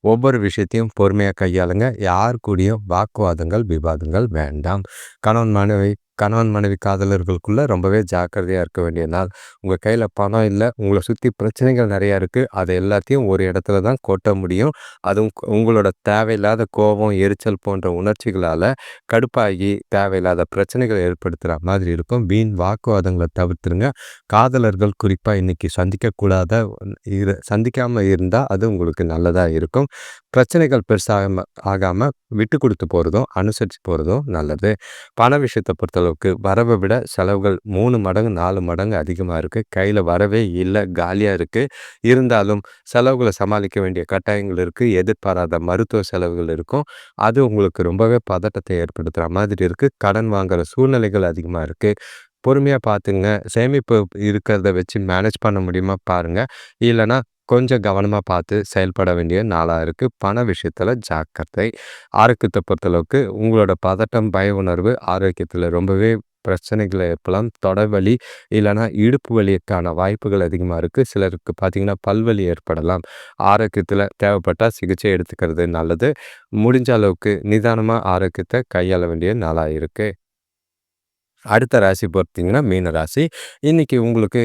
ஒவ்வொரு விஷயத்தையும் பொறுமையா கையாளுங்க. யார் கூடயும் வாக்குவாதங்கள், விவாதங்கள் வேண்டாம். கணவன் மனைவி கணவன் மனைவி காதலர்களுக்குள்ள ரொம்பவே ஜாக்கிரதையா இருக்க வேண்டிய நாள். உங்க கையில பணம் இல்ல. உங்கள சுத்தி பிரச்சனைகள் நெறையா இருக்கு. அது எல்லாத்தையும் ஒரு இடத்துல தான் கொட்ட முடியும். அதுவும் உங்களோட தேவையில்லாத கோபம், எரிச்சல் போன்ற உணர்ச்சிகளால கடுப்பாகி தேவையில்லாத பிரச்சனைகள ஏற்படுத்துற மாதிரி இருக்கும். வீண் வாக்குவாதங்கள தவிர்த்துருங்க. காதலர்கள் குறிப்பா இன்னைக்கு சந்திக்காம இருந்தா அது உங்களுக்கு நல்லதா இருக்கும். பிரச்சனைகள் ஆகாம விட்டு குடுத்து போறதும், அனுசரிச்சு போறதும் நல்லது. பண விஷயத்த பொறுத்தளவுக்கு வரவ விட செலவுகள் 3 மடங்கு, 4 மடங்கு அதிகமா இருக்கு. கையில வரவே இல்ல, காலியா இருக்கு. இருந்தாலும் செலவுகள சமாளிக்க வேண்டிய கட்டாயங்கள் இருக்கு. எதிர்பாராத மருத்துவ செலவுகள் இருக்கும். அது உங்களுக்கு ரொம்பவே பதட்டத்தை ஏற்படுத்துற மாதிரி இருக்கு. கடன் வாங்குற சூழ்நிலைகள் அதிகமா இருக்கு. பொறுமையா பார்த்துங்க. சேமிப்பு இருக்கிறத வச்சு மேனேஜ் பண்ண முடியுமா பாருங்க. இல்லன்னா கொஞ்சம் கவனமா பார்த்து செயல்பட வேண்டிய நாளா இருக்கு. பண விஷயத்துல ஜாக்கிரதை. ஆரோக்கியத்த பொறுத்தளவுக்கு உங்களோட பதட்டம், பய உணர்வு ஆரோக்கியத்துல ரொம்பவே பிரச்சனைகள ஏற்படலாம். தொடர்வலி இல்லன்னா இடுப்பு வலிக்கான வாய்ப்புகள் அதிகமா இருக்கு. சிலருக்கு பார்த்தீங்கன்னா, பல்வலி ஏற்படலாம். ஆரோக்கியத்துல தேவைப்பட்டா சிகிச்சை எடுத்துக்கிறது நல்லது. முடிஞ்ச அளவுக்கு நிதானமா ஆரோக்கியத்த கையாள வேண்டிய நாளா இருக்கு. அடுத்த ராசி பார்த்தீங்கன்னா, மீன ராசி. இன்னைக்கு உங்களுக்கு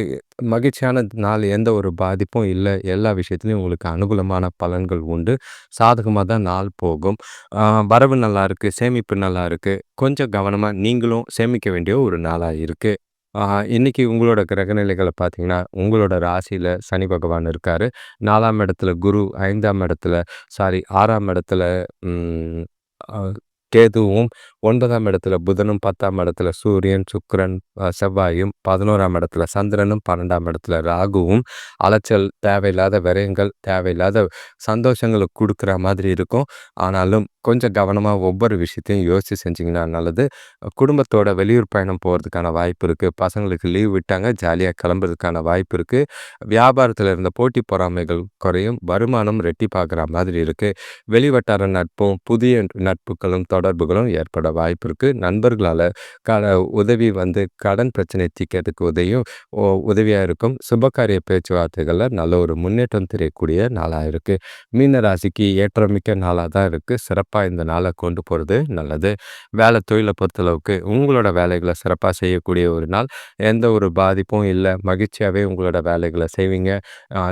மகிழ்ச்சியான நாள். எந்த ஒரு பாதிப்பும் இல்ல. எல்லா விஷயத்திலயும் உங்களுக்கு அனுகூலமான பலன்கள் உண்டு. சாதகமா தான் நாள் போகும். அ வரவு நல்லா இருக்கு. சேமிப்பு நல்லா இருக்கு. கொஞ்சம் கவனமா நீங்களும் சேமிக்க வேண்டிய ஒரு நாளா இருக்கு. ஆ இன்னைக்கு உங்களோட கிரகநிலைகள பார்த்தீங்கன்னா, உங்களோட ராசியில சனி பகவான் இருக்காரு. 4ஆம் இடத்துல குரு, 5ஆம் இடத்துல 6ஆம் இடத்துல ம் அ கேதுவும், 9ஆம் இடத்துல புதனும், 10ஆம் இடத்துல சூரியன், சுக்கிரன், செவ்வாயும், 11ஆம் இடத்துல சந்திரனும், 12ஆம் இடத்துல ராகுவும், அலைச்சல், தேவையில்லாத விரயங்கள், தேவையில்லாத சந்தோஷங்கள குடுக்குற மாதிரி இருக்கும். ஆனாலும் கொஞ்சம் கவனமா ஒவ்வொரு விஷயத்தையும் யோசிச்சு செஞ்சீங்கன்னா நல்லது. குடும்பத்தோட வெளியூர் பயணம் போறதுக்கான வாய்ப்பு இருக்கு. பசங்களுக்கு லீவ் விட்டாங்க, ஜாலியா கிளம்புறதுக்கான வாய்ப்பு இருக்கு. வியாபாரத்துல இருந்த போட்டி பொறாமைகள் குறையும். வருமானம் ரெட்டிப்பாகுற மாதிரி இருக்கு. வெளிவட்டார நட்பும், புதிய நட்புகளும், தொடர்புகளும் ஏற்பட வாய்ப்பு இருக்கு. நண்பர்களால க உதவி கடன் பிரச்சனை தீர்க்கிறதுக்கு உதவியா இருக்கும். சுபகாரிய பேச்சுவார்த்தைகள்ல நல்ல ஒரு முன்னேற்றம் தெரியக்கூடிய நாளா இருக்கு. மீன ராசிக்கு ஏற்றமிக்க நாளா தான் இருக்கு. சிறப்பா இந்த நாள கொண்டு போறது நல்லது. வேலை தொழில பொறுத்தளவுக்கு உங்களோட வேலைகள சிறப்பா செய்யக்கூடிய ஒரு நாள். எந்த ஒரு பாதிப்பும் இல்ல. மகிழ்ச்சியாவே உங்களோட வேலைகள செய்வீங்க.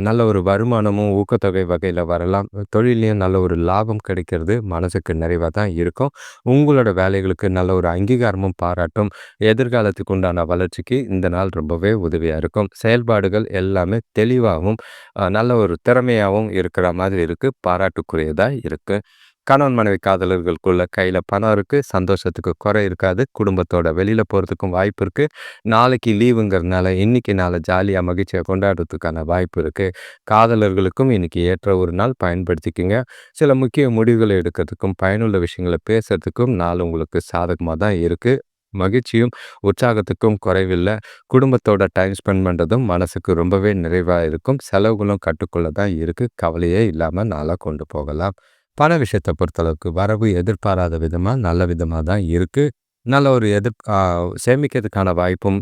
நல்ல ஒரு வருமானமும் ஊக்கத்தொகை வகையில வரலாம். தொழில்லயும் நல்ல ஒரு லாபம் கிடைக்கிறது மனசுக்கு நிறைவா தான் இருக்கும். உங்களோட வேலைகளுக்கு நல்ல ஒரு அங்கீகாரமும், பாராட்டும் எதிர்காலத்துக்கு உண்டான வளர்ச்சிக்கு இந்த நாள் ரொம்பவே உதவியா இருக்கும். செயல்பாடுகள் எல்லாமே தெளிவாவும், நல்ல ஒரு திறமையாவும் இருக்கிற மாதிரி இருக்கு. பாராட்டுக்குரியதா இருக்கு. கணவன் மனைவி காதலர்களுக்குள்ள கையில பணம் இருக்கு. சந்தோஷத்துக்கு குறை இருக்காது. குடும்பத்தோட வெளியில போறதுக்கும் வாய்ப்பு இருக்கு. நாளைக்கு லீவுங்கிறதுனால இன்னைக்கு நாள ஜாலியா மகிழ்ச்சியா கொண்டாடுறதுக்கான வாய்ப்பு இருக்கு. காதலர்களுக்கும் இன்னைக்கு ஏற்ற ஒரு நாள் பயன்படுத்திக்கங்க. சில முக்கிய முடிவுகளை எடுக்கிறதுக்கும், பயனுள்ள விஷயங்கள பேசுறதுக்கும் நாள் உங்களுக்கு சாதகமா தான் இருக்கு. மகிழ்ச்சியும், உற்சாகத்துக்கும் குறைவில்ல. குடும்பத்தோட டைம் ஸ்பெண்ட் பண்றதும் மனசுக்கு ரொம்பவே நிறைவா இருக்கும். செலவுகளும் கட்டுக்குள்ள தான் இருக்கு. கவலையே இல்லாம நாள கொண்டு போகலாம். பண விஷயத்த பொறுத்தளவுக்கு வரவு எதிர்பாராத விதமா, நல்ல விதமா தான் இருக்கு. நல்ல ஒரு சேமிக்கிறதுக்கான வாய்ப்பும்,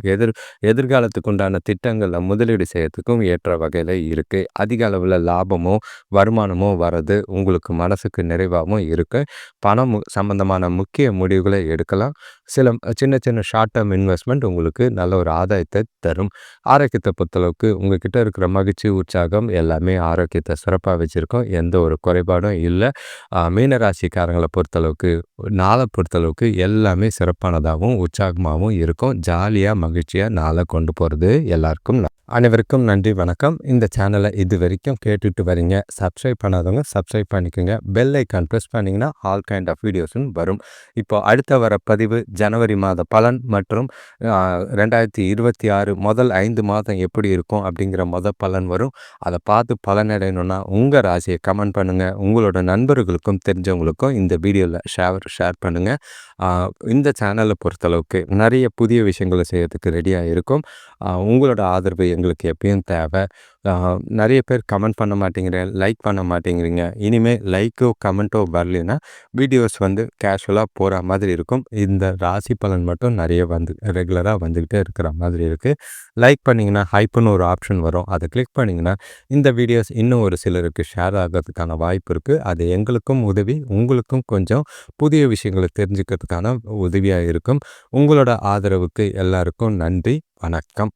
எதிர்காலத்துக்கு உண்டான திட்டங்கள்ல முதலீடு செய்யறதுக்கும் ஏற்ற வகையில இருக்கு. அதிக அளவுல லாபமோ, வருமானமோ வரது உங்களுக்கு மனசுக்கு நிறைவாவும் இருக்கு. பணம் சம்பந்தமான முக்கிய முடிவுகளை எடுக்கலாம். சில சின்ன சின்ன ஷார்ட் டெர்ம் இன்வெஸ்ட்மெண்ட் உங்களுக்கு நல்ல ஒரு ஆதாயத்த தரும். ஆரோக்கியத்த பொறுத்தளவுக்கு உங்ககிட்ட இருக்கிற மகிழ்ச்சி, உற்சாகம் எல்லாமே ஆரோக்கியத்த சிறப்பா வச்சிருக்கும். எந்த ஒரு குறைபாடும் இல்ல. மீன ராசிக்காரங்கள பொறுத்தளவுக்கு, நாள பொறுத்தளவுக்கு எல்லாமே சிறப்பானதாவும், உற்சாகமாவும் இருக்கும். ஜாலியா, மகிழ்ச்சியா நாள கொண்டு போறது எல்லாருக்கும் அனைவருக்கும் நன்றி, வணக்கம். இந்த சேனலை இதுவரைக்கும் கேட்டுட்டு வரீங்க. சப்ஸ்கிரைப் பண்ணாதவங்க சப்ஸ்கிரைப் பண்ணிக்கோங்க. பெல் ஐக்கான் ப்ரெஸ் பண்ணிங்கன்னா ஆல் கைண்ட் ஆஃப் வீடியோஸும் வரும். இப்போ அடுத்த வர பதிவு ஜனவரி மாத பலன் மற்றும் 2026 முதல் 5 மாதம் எப்படி இருக்கும் அப்படிங்கிற பலன் வரும். அதை பார்த்து பலனடையணும்னா உங்கள் ராசியை கமெண்ட் பண்ணுங்கள். உங்களோட நண்பர்களுக்கும் தெரிஞ்சவங்களுக்கும் இந்த வீடியோவில் ஷேர் பண்ணுங்கள். இந்த சேனலை பொறுத்தளவுக்கு நிறைய புதிய விஷயங்களை செய்யறதுக்கு ரெடியாக இருக்கும். உங்களோட ஆதரவு எங்களுக்கு எப்பயும் தேவை. நிறைய பேர் கமெண்ட் பண்ண மாட்டேங்கிறீங்க, லைக் பண்ண மாட்டேங்கிறீங்க. இனிமேல் லைக்கோ கமெண்ட்டோ வரலைன்னா வீடியோஸ் கேஷுவலாக போகிற மாதிரி இருக்கும். இந்த ராசி பலன் மட்டும் நிறைய ரெகுலராக வந்துக்கிட்டே இருக்கிற மாதிரி இருக்குது. லைக் பண்ணிங்கன்னா ஹைப்புன்னு ஒரு ஆப்ஷன் வரும். அதை கிளிக் பண்ணிங்கன்னா இந்த வீடியோஸ் இன்னும் ஒரு சிலருக்கு ஷேர் ஆகிறதுக்கான வாய்ப்பு இருக்குது. அது எங்களுக்கும் உதவி, உங்களுக்கும் கொஞ்சம் புதிய விஷயங்களை தெரிஞ்சுக்கிறதுக்கான உதவியாக இருக்கும். உங்களோட ஆதரவுக்கு எல்லாருக்கும் நன்றி, வணக்கம்.